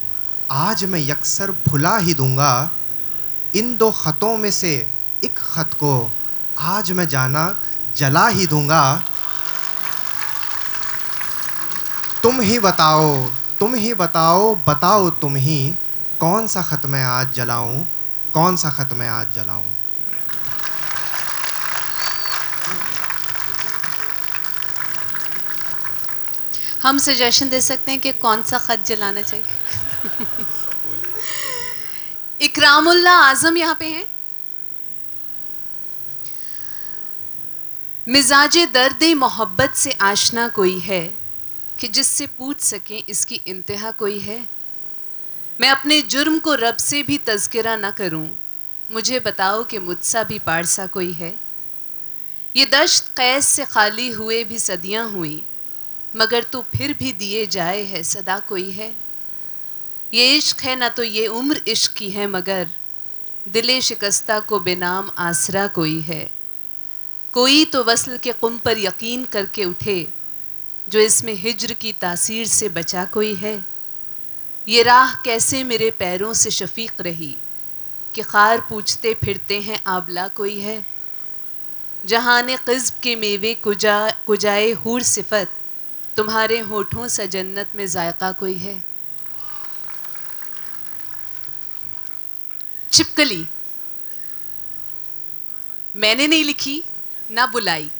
आज मैं यकसर भुला ही दूँगा। इन 2 ख़तों में से एक ख़त को आज मैं जाना जला ही दूँगा। तुम ही बताओ, तुम ही बताओ, बताओ तुम ही, कौन सा ख़त मैं आज जलाऊं, कौन सा ख़त मैं आज जलाऊं। हम सजेशन दे सकते हैं कि कौन सा ख़त जलाना चाहिए। इकरामुल्ला आज़म यहाँ पे हैं। मिजाजे दर्द मोहब्बत से आशना कोई है कि जिससे पूछ सकें इसकी इंतहा कोई है। मैं अपने जुर्म को रब से भी तज़किरा न करूं, मुझे बताओ कि मुझसा भी पारसा कोई है। ये दश्त कैस से खाली हुए भी सदियां हुई, मगर तो फिर भी दिए जाए है सदा कोई है। ये इश्क है ना तो ये उम्र इश्क की है, मगर दिले शिकस्ता को बेनाम आसरा कोई है। कोई तो वस्ल के कुम पर यकीन करके उठे, जो इसमें हिज्र की तासीर से बचा कोई है। ये राह कैसे मेरे पैरों से शफीक रही कि खार पूछते फिरते हैं आबला कोई है। जहाने क़िज़्ब के मेवे कुजाए हूर सिफत, तुम्हारे होठों सा जन्नत में जायका कोई है। छिपकली मैंने नहीं लिखी, ना बुलाई,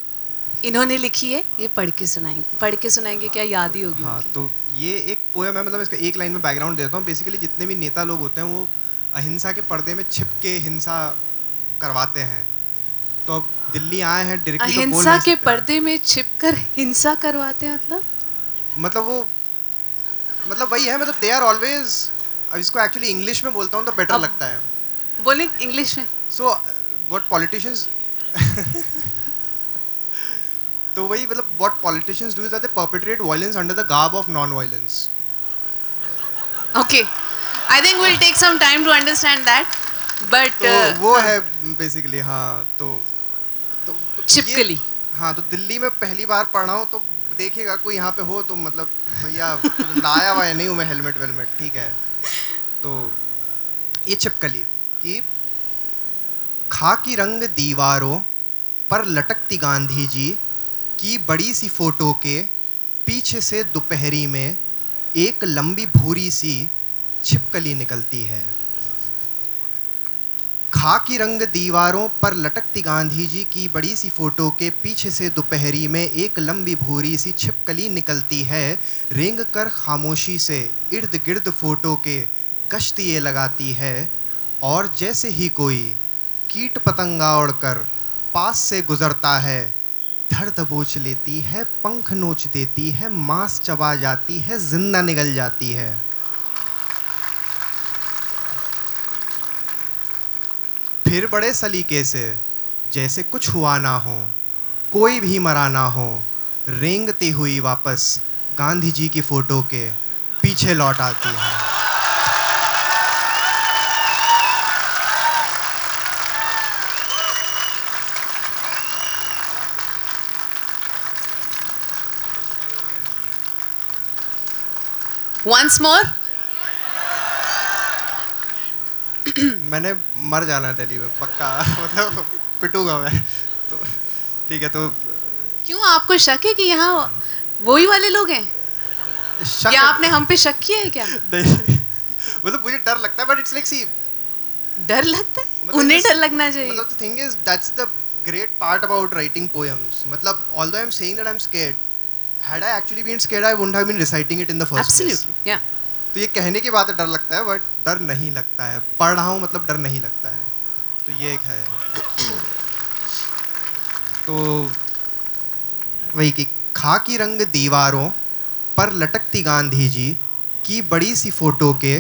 इन्होंने लिखी है, ये पढ़ के सुनाएंगे, क्या याद ही होगी हाँ, उनकी। तो ये एक पोएम है, मतलब इसका एक लाइन में बैकग्राउंड देता हूँ। बेसिकली जितने भी नेता लोग होते हैं वो अहिंसा के पर्दे में छिप के हिंसा करवाते हैं। तो अब दिल्ली आए हैं, डायरेक्टली तो बोल अहिंसा नहीं के सकते। पर्दे में छिपकर हिंसा करवाते हैं, मतलब वही है, मतलब दे आर ऑलवेज। अब इसको एक्चुअली इंग्लिश में बोलता हूँ तो बेटर अब लगता है। बोले इंग्लिश में। सो व्हाट पॉलिटिशियंस तो वही, मतलब what politicians do is that they perpetrate violence under the garb of non violence. Okay, I think will take some time to understand that, but तो वो है बेसिकली। हाँ, तो छिपकली। हाँ, तो दिल्ली में पहली बार पढ़ा हूँ, तो देखिएगा कोई यहाँ पे हो तो मतलब भैया लाया हुआ है, नहीं हूँ मैं हेलमेट वेलमेट, ठीक है। तो ये छिपकली कि खाकी रंग दीवारों पर लटकती गांधी जी की बड़ी सी फोटो के पीछे से दोपहरी में एक लंबी भूरी सी छिपकली निकलती है। खाकी रंग दीवारों पर लटकती गांधी जी की बड़ी सी फोटो के पीछे से दोपहरी में एक लंबी भूरी सी छिपकली निकलती है। रेंग कर खामोशी से इर्द गिर्द फोटो के कश्त ये लगाती है, और जैसे ही कोई कीट पतंगा उड़कर पास से गुजरता है, धड़ दबोच लेती है, पंख नोच देती है, मांस चबा जाती है, जिंदा निगल जाती है। फिर बड़े सलीके से, जैसे कुछ हुआ ना हो, कोई भी मरा ना हो, रेंगती हुई वापस गांधी जी की फोटो के पीछे लौट आती है। Once more. मैंने मर जाना है दिल्ली में पक्का, मतलब पिटूंगा मैं तो। ठीक है, तो क्यों, आपको शक है कि यहाँ वही वाले लोग हैं, शक या आपने हम पे शक किया है क्या? नहीं, मतलब मुझे डर लगता है, बट इट्स लाइक सी, डर लगता है, मतलब उन्हें this- डर लगना चाहिए। मतलब the thing is that's the great part about writing poems. मतलब although I'm saying that I'm scared, had I actually been scared, I wouldn't have been reciting it in the first place. Absolutely, yeah. तो ये कहने की बात है, डर लगता है, बट डर नहीं लगता है। पढ़ रहा हूँ मतलब डर नहीं लगता है, तो ये एक है। तो वही कि खाकी रंग दीवारों पर लटकती गांधी जी की बड़ी सी फोटो के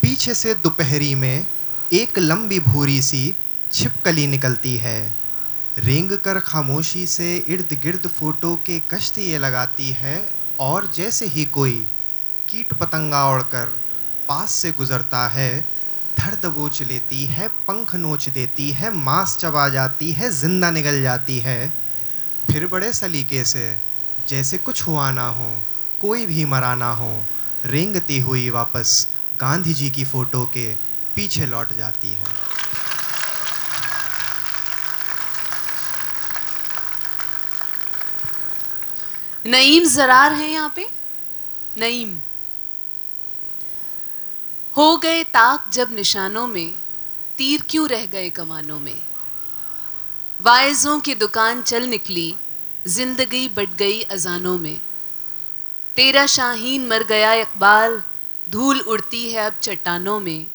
पीछे से दोपहरी में एक लंबी भूरी सी छिपकली निकलती है। रेंग कर खामोशी से इर्द गिर्द फोटो के कश्त ये लगाती है, और जैसे ही कोई कीट पतंगा उड़कर पास से गुजरता है, धड़ दबोच लेती है, पंख नोच देती है, मांस चबा जाती है, जिंदा निगल जाती है। फिर बड़े सलीके से, जैसे कुछ हुआ ना हो, कोई भी मरा ना हो, रेंगती हुई वापस गांधी जी की फोटो के पीछे लौट जाती है। नईम जरार हैं यहाँ पे। नईम, हो गए ताक जब निशानों में, तीर क्यों रह गए कमानों में। वाइजों की दुकान चल निकली, जिंदगी बट गई अजानों में। तेरा शाहीन मर गया इकबाल, धूल उड़ती है अब चट्टानों में।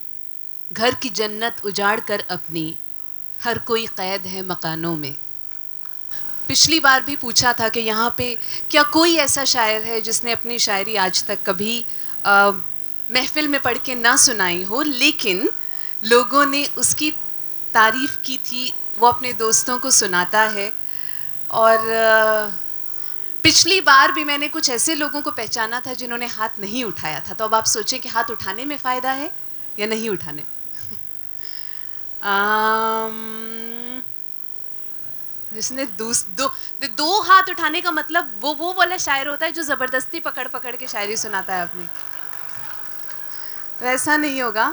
घर की जन्नत उजाड़ कर अपनी, हर कोई कैद है मकानों में। पिछली बार भी पूछा था कि यहाँ पे क्या कोई ऐसा शायर है जिसने अपनी शायरी आज तक कभी महफिल में पढ़ के ना सुनाई हो, लेकिन लोगों ने उसकी तारीफ़ की थी, वो अपने दोस्तों को सुनाता है। और पिछली बार भी मैंने कुछ ऐसे लोगों को पहचाना था जिन्होंने हाथ नहीं उठाया था, तो अब आप सोचें कि हाथ उठाने में फ़ायदा है या नहीं उठाने में। जिसने दो हाथ उठाने का मतलब वो वाला शायर होता है जो ज़बरदस्ती पकड़ पकड़ के शायरी सुनाता है अपनी, तो ऐसा नहीं होगा।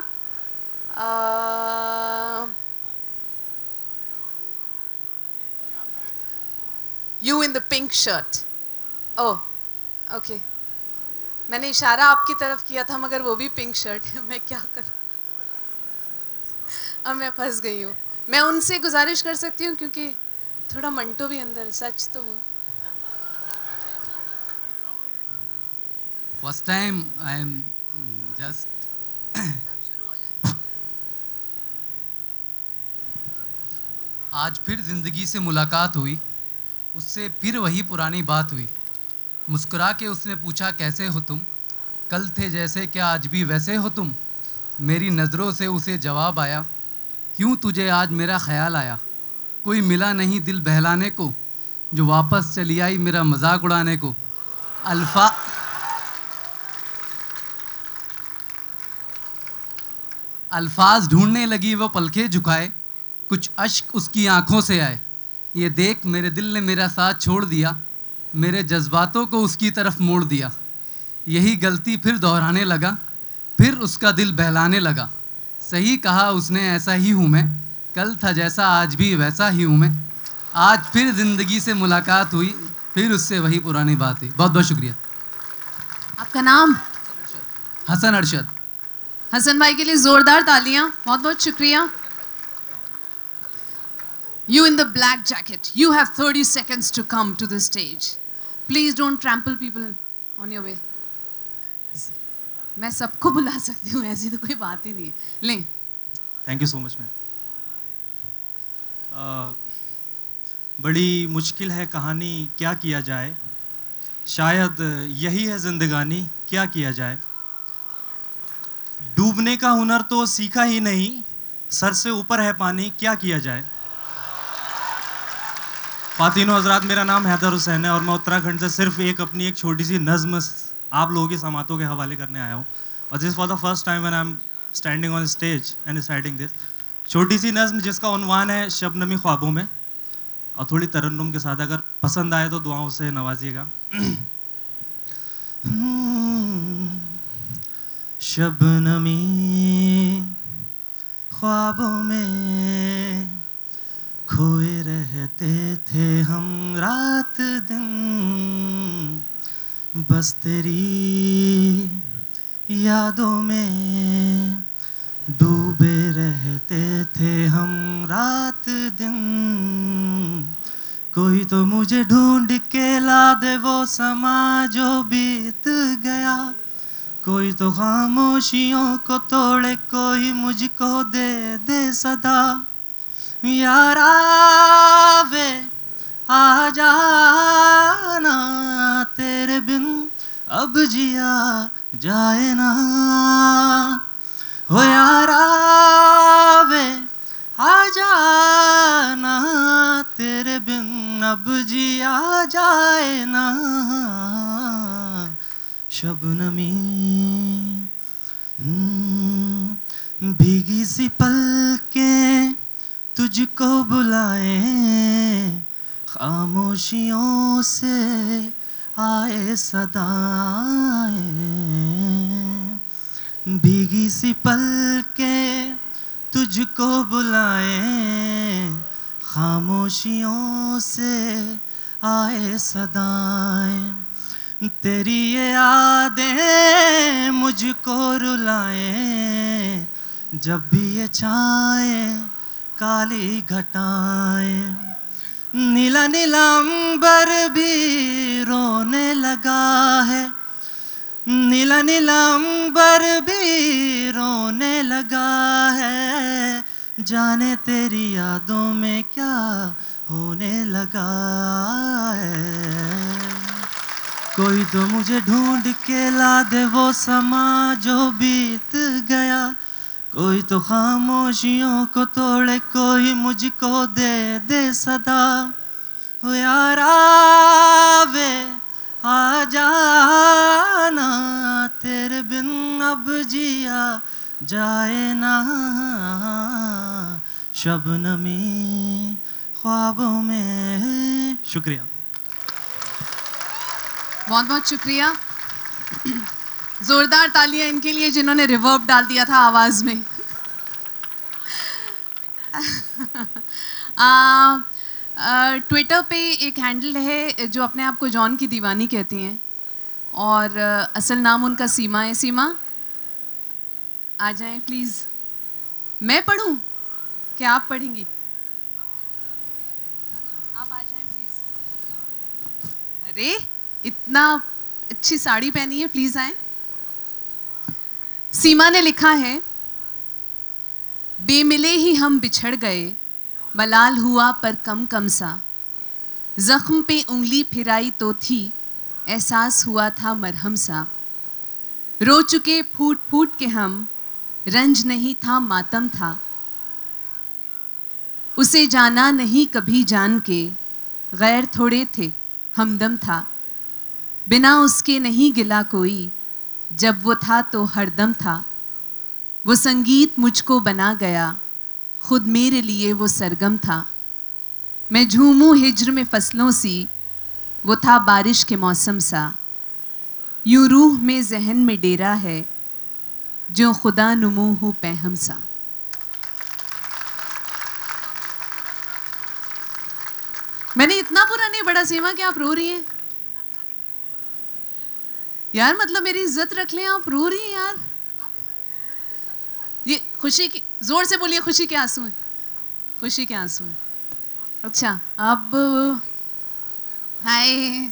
You in the pink shirt. Oh, okay. मैंने इशारा आपकी तरफ किया था मगर वो भी पिंक शर्ट है, मैं क्या करूं। अब मैं फंस गई हूँ। मैं उनसे गुजारिश कर सकती हूँ क्योंकि थोड़ा मंटो भी अंदर, सच तो वो। First time I am just आज फिर जिंदगी से मुलाकात हुई, उससे फिर वही पुरानी बात हुई। मुस्कुरा के उसने पूछा कैसे हो तुम, कल थे जैसे क्या आज भी वैसे हो तुम। मेरी नज़रों से उसे जवाब आया, क्यों तुझे आज मेरा ख्याल आया। कोई मिला नहीं दिल बहलाने को, जो वापस चली आई मेरा मजाक उड़ाने को। अल्फाज ढूंढने लगी वो पलके झुकाए, कुछ अश्क उसकी आंखों से आए। ये देख मेरे दिल ने मेरा साथ छोड़ दिया, मेरे जज्बातों को उसकी तरफ मोड़ दिया। यही गलती फिर दोहराने लगा, फिर उसका दिल बहलाने लगा। सही कहा उसने ऐसा ही हूँ मैं, कल था जैसा आज भी वैसा ही हूँ मैं। आज फिर ज़िंदगी से मुलाकात हुई, फिर उससे वही पुरानी बात हुई। बहुत बहुत शुक्रिया। आपका नाम? हसन अरशद। हसन भाई के लिए जोरदार तालियां। बहुत बहुत शुक्रिया। You in the black jacket, you have 30 seconds to come to the stage. Please don't trample people on your way. मैं सबको बुला सकती हूँ, ऐसी तो कोई बात ही नहीं है। लें। Thank you so much ma'am. बड़ी मुश्किल है कहानी, क्या किया जाए, शायद यही है जिंदगानी, क्या किया जाए। डूबने का हुनर तो सीखा ही नहीं, सर से ऊपर है पानी, क्या किया जाए। ख्वातीनो हजरात, मेरा नाम हैदर हुसैन है और मैं उत्तराखंड से सिर्फ अपनी एक छोटी सी नज़्म आप लोगों की समातों के हवाले करने आया हूँ। और this for the first time when I am standing on stage and reciting this छोटी सी नज़्म जिसका उन्वान है शबनमी ख्वाबों में, और थोड़ी तरन्नुम के साथ। अगर पसंद आए तो दुआओं से नवाजिएगा। शबनमी ख्वाबों में खोए रहते थे हम रात दिन, बस तेरी यादों में डूबे रहते थे हम रात दिन। कोई तो मुझे ढूंढ के ला दे वो समा जो बीत गया, कोई तो खामोशियों को तोड़े, कोई मुझको दे दे सदा। यारा वे आ जाना, तेरे बिन अब जिया जाए ना। हो यारा वे आ जाना, तेरे बिन अब जिया जाए ना। शबनमी भीगी सी पलकें तुझको बुलाए, खामोशियों से आए सदाएं। भीगी सी पलकें तुझको बुलाए, खामोशियों से आए सदाएं। तेरी ये यादें मुझको रुलाए, जब भी ये छाए काली घटाएं। नीला नीला अंबर भी रोने लगा है, नीला नीला अंबर भी रोने लगा है। जाने तेरी यादों में क्या होने लगा है। कोई तो मुझे ढूंढ के ला दे वो समा जो बीत गया, कोई तो खामोशियों को तोड़े, कोई मुझको दे दे सदा। हो यारा वे आ जाना, तेरे बिन अब जिया जाए ना। शबनमी ख्वाबों में। शुक्रिया। बहुत बहुत शुक्रिया। जोरदार तालियां इनके लिए जिन्होंने रिवर्ब डाल दिया था आवाज में। ट्विटर पे एक हैंडल है जो अपने आप को जॉन की दीवानी कहती हैं, और असल नाम उनका सीमा है। सीमा आ जाएं प्लीज़। मैं पढ़ूं क्या आप पढ़ेंगी? आप आ जाएं प्लीज। अरे इतना अच्छी साड़ी पहनी है, प्लीज आए। सीमा ने लिखा है, बेमिले ही हम बिछड़ गए, मलाल हुआ पर कम कम सा, जख्म पे उंगली फिराई तो थी, एहसास हुआ था मरहम सा, रो चुके फूट फूट के हम, रंज नहीं था मातम था, उसे जाना नहीं कभी जान के, गैर थोड़े थे हमदम था, बिना उसके नहीं गिला कोई, जब वो था तो हरदम था, वो संगीत मुझको बना गया, खुद मेरे लिए वो सरगम था, मैं झूमूं हिज्र में फसलों सी, वो था बारिश के मौसम सा, यूं रूह में जहन में डेरा है, जो खुदा नुमू हूँ पैहम सा। मैंने इतना बुरा नहीं पढ़ा सीमा कि आप रो रही हैं यार, मतलब मेरी इज्जत रख लें, आप रो रही हैं यार। ये खुशी की, जोर से बोलिए, खुशी के आंसू हैं, खुशी के आंसू हैं। अच्छा अब हाय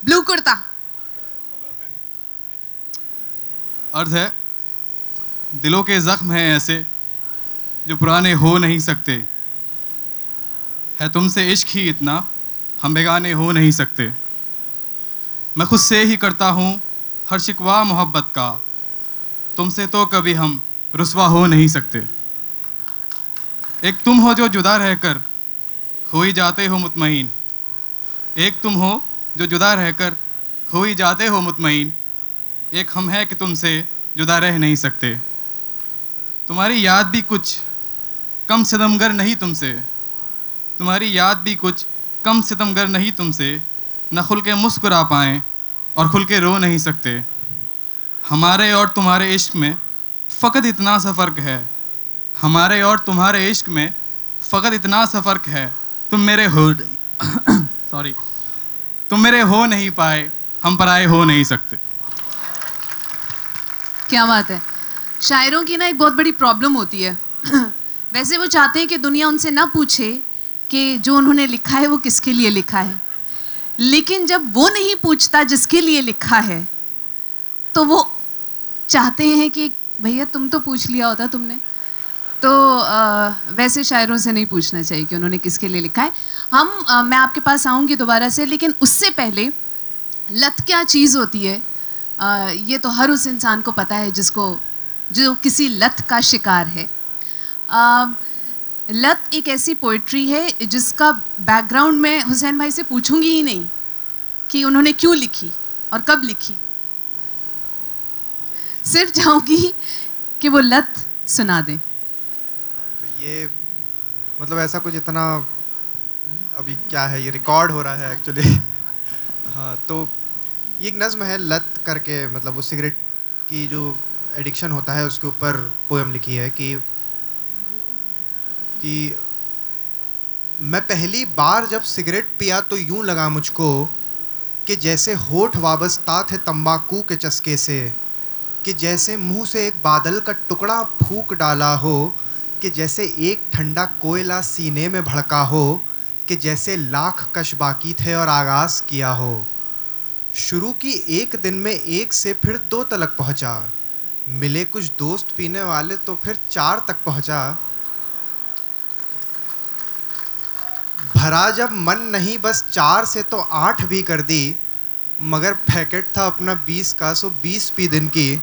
ब्लू कुर्ता। अर्थ है, दिलों के जख्म हैं ऐसे जो पुराने हो नहीं सकते, है तुमसे इश्क ही इतना हम बेगाने हो नहीं सकते, मैं खुद से ही करता हूँ हर शिकवा मोहब्बत का, तुमसे तो कभी हम रुसवा हो नहीं सकते, एक तुम हो जो जुदा रहकर हो ही जाते हो मुतमईन, एक तुम हो जो जुदा रहकर हो ही जाते हो मुतमईन, एक हम है कि तुमसे जुदा रह नहीं सकते, तुम्हारी याद भी कुछ कम सितमगर नहीं तुमसे, तुम्हारी याद भी कुछ कम सितमगर नहीं तुमसे, न खुल के मुस्कुरा पाएं और खुल के रो नहीं सकते, हमारे और तुम्हारे इश्क में फ़कत इतना सा फ़र्क है, हमारे और तुम्हारे इश्क में फ़कत इतना सा फ़र्क है, तुम मेरे हो सॉरी तुम मेरे हो नहीं पाए, हम पराए हो नहीं सकते। क्या बात है। शायरों की ना एक बहुत बड़ी प्रॉब्लम होती है वैसे वो चाहते हैं कि दुनिया उनसे ना पूछे कि जो उन्होंने लिखा है वो किसके लिए लिखा है, लेकिन जब वो नहीं पूछता जिसके लिए लिखा है तो वो चाहते हैं कि भैया तुम तो पूछ लिया होता तुमने। तो वैसे शायरों से नहीं पूछना चाहिए कि उन्होंने किसके लिए लिखा है। मैं आपके पास आऊँगी दोबारा से, लेकिन उससे पहले लत क्या चीज़ होती है ये तो हर उस इंसान को पता है जो किसी लत का शिकार है। लत एक ऐसी पोइट्री है जिसका बैकग्राउंड मैं हुसैन भाई से पूछूंगी ही नहीं कि उन्होंने क्यों लिखी और कब लिखी, सिर्फ चाहूंगी कि वो लत सुना दें। तो ये मतलब ऐसा कुछ इतना अभी क्या है, ये रिकॉर्ड हो रहा है एक्चुअली हाँ, तो ये एक नज़्म है लत करके, मतलब वो सिगरेट की जो एडिक्शन होता है उसके ऊपर पोएम लिखी है कि मैं पहली बार जब सिगरेट पिया तो यूं लगा मुझको कि जैसे होठ वाबस्ता थे तंबाकू के चस्के से, कि जैसे मुंह से एक बादल का टुकड़ा फूंक डाला हो, कि जैसे एक ठंडा कोयला सीने में भड़का हो, कि जैसे लाख कश बाकी थे और आगाज़ किया हो। शुरू की एक दिन में एक से फिर 2 तलक पहुंचा, मिले कुछ दोस्त पीने वाले तो फिर 4 तक पहुंचा। भरा जब मन नहीं बस 4 से तो 8 भी कर दी, मगर पैकेट था अपना 20 का, सो 20 पी दिन की।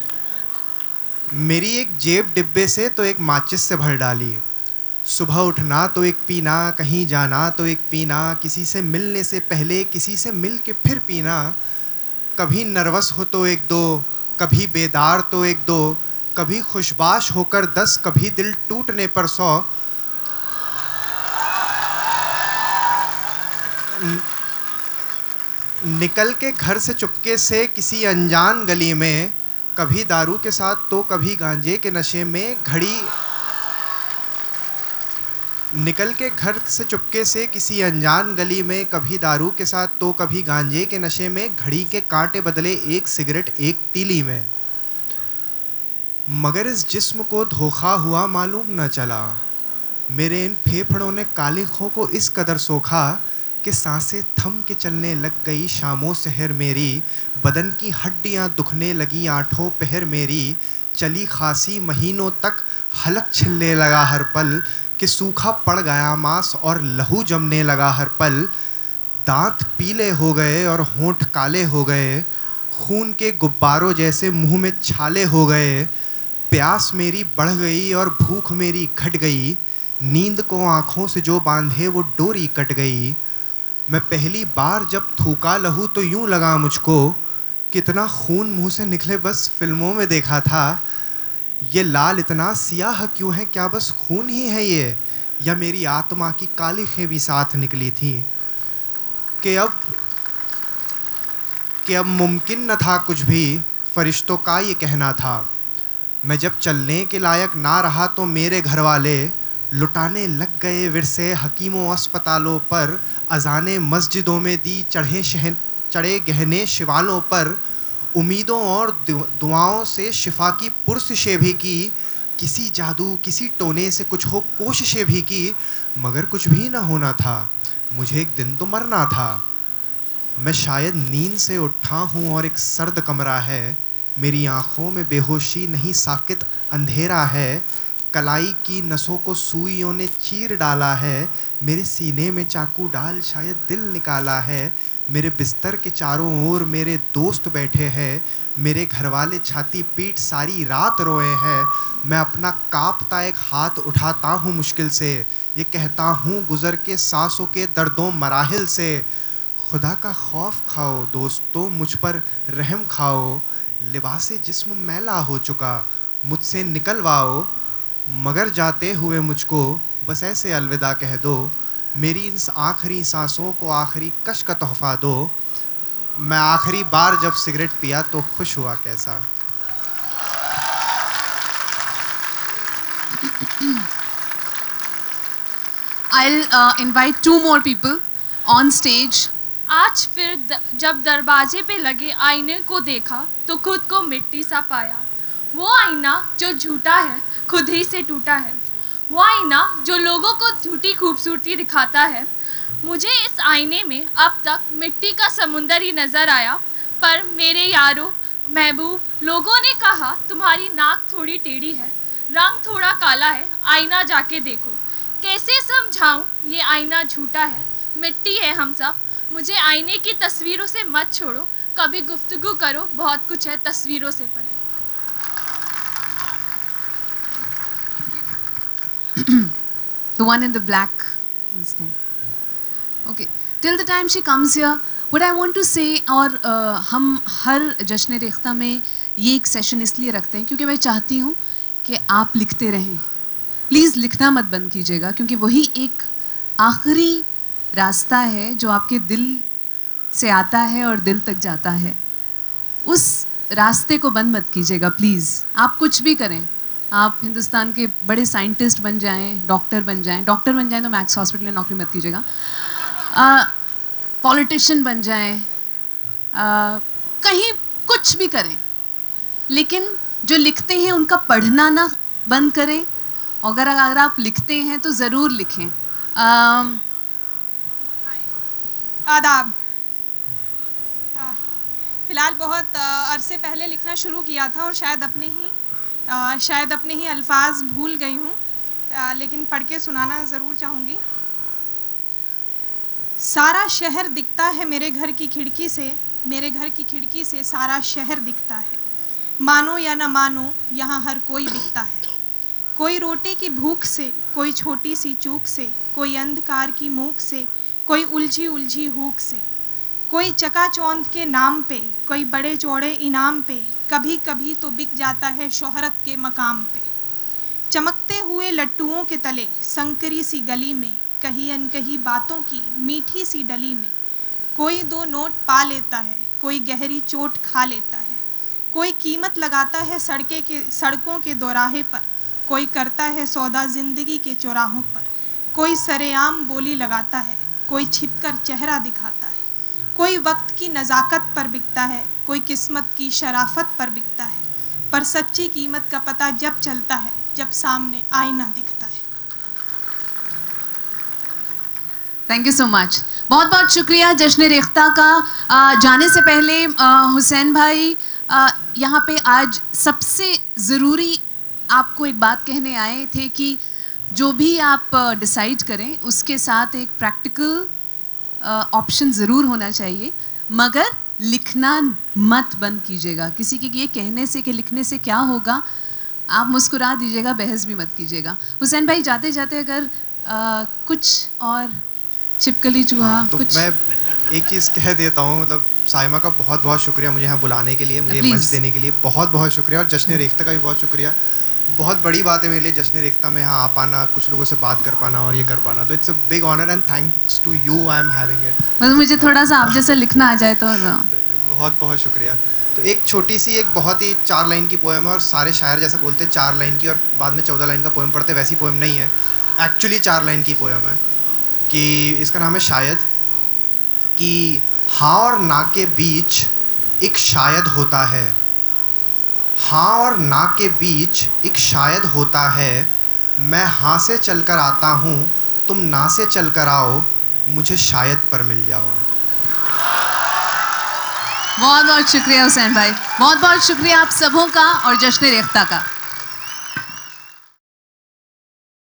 मेरी एक जेब डिब्बे से तो एक माचिस से भर डाली। सुबह उठना तो एक पीना, कहीं जाना तो एक पीना, किसी से मिलने से पहले किसी से मिल के फिर पीना। कभी नर्वस हो तो 1-2, कभी बेदार तो 1-2, कभी खुशबाश होकर 10, कभी दिल टूटने पर 100। निकल के घर से चुपके से किसी अनजान गली में, कभी दारू के साथ तो कभी गांजे के नशे में घड़ी। निकल के घर से चुपके से किसी अनजान गली में, कभी दारू के साथ तो कभी गांजे के नशे में, घड़ी के कांटे बदले एक सिगरेट एक तीली में। मगर इस जिस्म को धोखा हुआ मालूम न चला। मेरे इन फेफड़ों ने कालिखों को इस कदर सोखा कि सांसें थम के चलने लग गई शामों सहर मेरी। बदन की हड्डियां दुखने लगी आठों पहर मेरी। चली खासी महीनों तक हलक छिलने लगा हर पल कि सूखा पड़ गया मांस और लहू जमने लगा हर पल। दांत पीले हो गए और होंठ काले हो गए, खून के गुब्बारों जैसे मुंह में छाले हो गए। प्यास मेरी बढ़ गई और भूख मेरी घट गई, नींद को आँखों से जो बांधे वो डोरी कट गई। मैं पहली बार जब थूका लहू तो यूं लगा मुझको, कितना खून मुंह से निकले बस फिल्मों में देखा था। ये लाल इतना सियाह क्यों है, क्या बस खून ही है ये, या मेरी आत्मा की कालिखें भी साथ निकली थी। कि अब मुमकिन न था कुछ भी, फरिश्तों का ये कहना था। मैं जब चलने के लायक ना रहा तो मेरे घर वाले लुटाने लग गए विरसे हकीमों अस्पतालों पर। अजाने मस्जिदों में दी चढ़े गहने शिवालों पर। उम्मीदों और दुआओं से शिफा की पुरसिशें भी की, किसी जादू किसी टोने से कुछ हो कोशिशें भी की, मगर कुछ भी ना होना था। मुझे एक दिन तो मरना था। मैं शायद नींद से उठा हूँ और एक सर्द कमरा है। मेरी आँखों में बेहोशी नहीं साकित अंधेरा है। कलाई की नसों को सुइयों ने चीर डाला है। मेरे सीने में चाकू डाल शायद दिल निकाला है। मेरे बिस्तर के चारों ओर मेरे दोस्त बैठे हैं। मेरे घरवाले छाती पीट सारी रात रोए हैं। मैं अपना कांपता एक हाथ उठाता हूँ मुश्किल से, ये कहता हूँ गुज़र के सांसों के दर्दों मराहिल से। खुदा का खौफ खाओ दोस्तों, मुझ पर रहम खाओ। लिबासे जिस्म मैला हो चुका, मुझसे निकलवाओ। मगर जाते हुए मुझको बस ऐसे अलविदा कह दो। मेरी इन आखिरी सांसों को आखिरी कश का तोहफा दो। मैं आखिरी बार जब सिगरेट पिया तो खुश हुआ कैसा। I'll invite 2 more people on stage. आज फिर जब दरवाजे पे लगे आईने को देखा तो खुद को मिट्टी सा पाया। वो आईना जो झूठा है खुद ही से टूटा है। वो आईना जो लोगों को झूठी खूबसूरती दिखाता है। मुझे इस आईने में अब तक मिट्टी का समुंदर ही नज़र आया। पर मेरे यारों महबूब, लोगों ने कहा तुम्हारी नाक थोड़ी टेढ़ी है, रंग थोड़ा काला है, आईना जाके देखो। कैसे समझाऊं ये आईना झूठा है, मिट्टी है हम सब। मुझे आईने की तस्वीरों से मत छोड़ो, कभी गुफ्तगू करो, बहुत कुछ है तस्वीरों से परे। The one in the black, this thing. Okay. Till the time she comes here, what I want to say, और हम हर जश्न रेख्ता में ये एक सेशन इसलिए रखते हैं क्योंकि मैं चाहती हूँ कि आप लिखते रहें। प्लीज़ लिखना मत बंद कीजिएगा, क्योंकि वही एक आखिरी रास्ता है जो आपके दिल से आता है और दिल तक जाता है। उस रास्ते को बंद मत कीजिएगा प्लीज़। आप कुछ भी करें, आप हिंदुस्तान के बड़े साइंटिस्ट बन जाएं, डॉक्टर बन जाएं तो मैक्स हॉस्पिटल में नौकरी मत कीजिएगा। पॉलिटिशियन बन जाएं, कहीं कुछ भी करें, लेकिन जो लिखते हैं उनका पढ़ना ना बंद करें। अगर आप लिखते हैं तो ज़रूर लिखें। आदाब। फ़िलहाल बहुत अरसे पहले लिखना शुरू किया था और शायद अपने ही अल्फाज भूल गई हूँ, लेकिन पढ़ के सुनाना ज़रूर चाहूँगी। सारा शहर दिखता है मेरे घर की खिड़की से सारा शहर दिखता है। मानो या न मानो यहाँ हर कोई दिखता है। कोई रोटी की भूख से, कोई छोटी सी चूक से, कोई अंधकार की मूक से, कोई उलझी उलझी हुक से, कोई चकाचौंध के नाम पे, कोई बड़े चौड़े इनाम पे, कभी कभी तो बिक जाता है शोहरत के मकाम पे। चमकते हुए लट्टुओं के तले संकरी सी गली में, कहीं अनकही बातों की मीठी सी डली में, कोई 2 नोट पा लेता है, कोई गहरी चोट खा लेता है। कोई कीमत लगाता है सड़कों के दोराहे पर, कोई करता है सौदा ज़िंदगी के चौराहों पर। कोई सरेआम बोली लगाता है, कोई छिपकर चेहरा दिखाता है। कोई वक्त की नज़ाकत पर बिकता है, कोई किस्मत की शराफत पर बिकता है। पर सच्ची कीमत का पता जब चलता है जब सामने आईना दिखता है। Thank you so much. बहुत बहुत शुक्रिया जश्न रेख्ता का। जाने से पहले हुसैन भाई यहाँ पे आज सबसे ज़रूरी आपको एक बात कहने आए थे कि जो भी आप डिसाइड करें उसके साथ एक प्रैक्टिकल ऑप्शन ज़रूर होना चाहिए, मगर लिखना मत बंद कीजिएगा। किसी के ये कहने से कि लिखने से क्या होगा आप मुस्कुरा दीजिएगा, बहस भी मत कीजिएगा। हुसैन भाई जाते जाते अगर कुछ और छिपकली चूहा तो कुछ। मैं एक चीज़ कह देता हूँ, मतलब साइमा का बहुत बहुत शुक्रिया मुझे यहाँ बुलाने के लिए, मुझे Please. मंच देने के लिए बहुत बहुत शुक्रिया, और जश्न रेख्ता का भी बहुत शुक्रिया। बहुत बड़ी बात है मेरे लिए जश्न रेख्ता में यहाँ आ पाना, कुछ लोगों से बात कर पाना और ये कर पाना, तो it's a big honour and thanks to you I am having it. मतलब मुझे थोड़ा सा आप जैसा लिखना आ जाए तो बहुत बहुत शुक्रिया। तो एक छोटी सी एक बहुत ही 4 लाइन की पोएम है, और सारे शायर जैसा बोलते हैं 4 लाइन की और बाद में 14 लाइन का पोएम पढ़ते, वैसी पोएम नहीं है, एक्चुअली 4 लाइन की पोएम है। कि इसका नाम है शायद। कि हाँ और ना के बीच एक शायद होता है, हाँ और ना के बीच एक शायद होता है, मैं हाँ से चल कर आता हूँ, तुम ना से चल कर आओ, मुझे शायद पर मिल जाओ। बहुत बहुत शुक्रिया हुसैन भाई, बहुत बहुत शुक्रिया आप सबों का और जश्न रेख्ता का।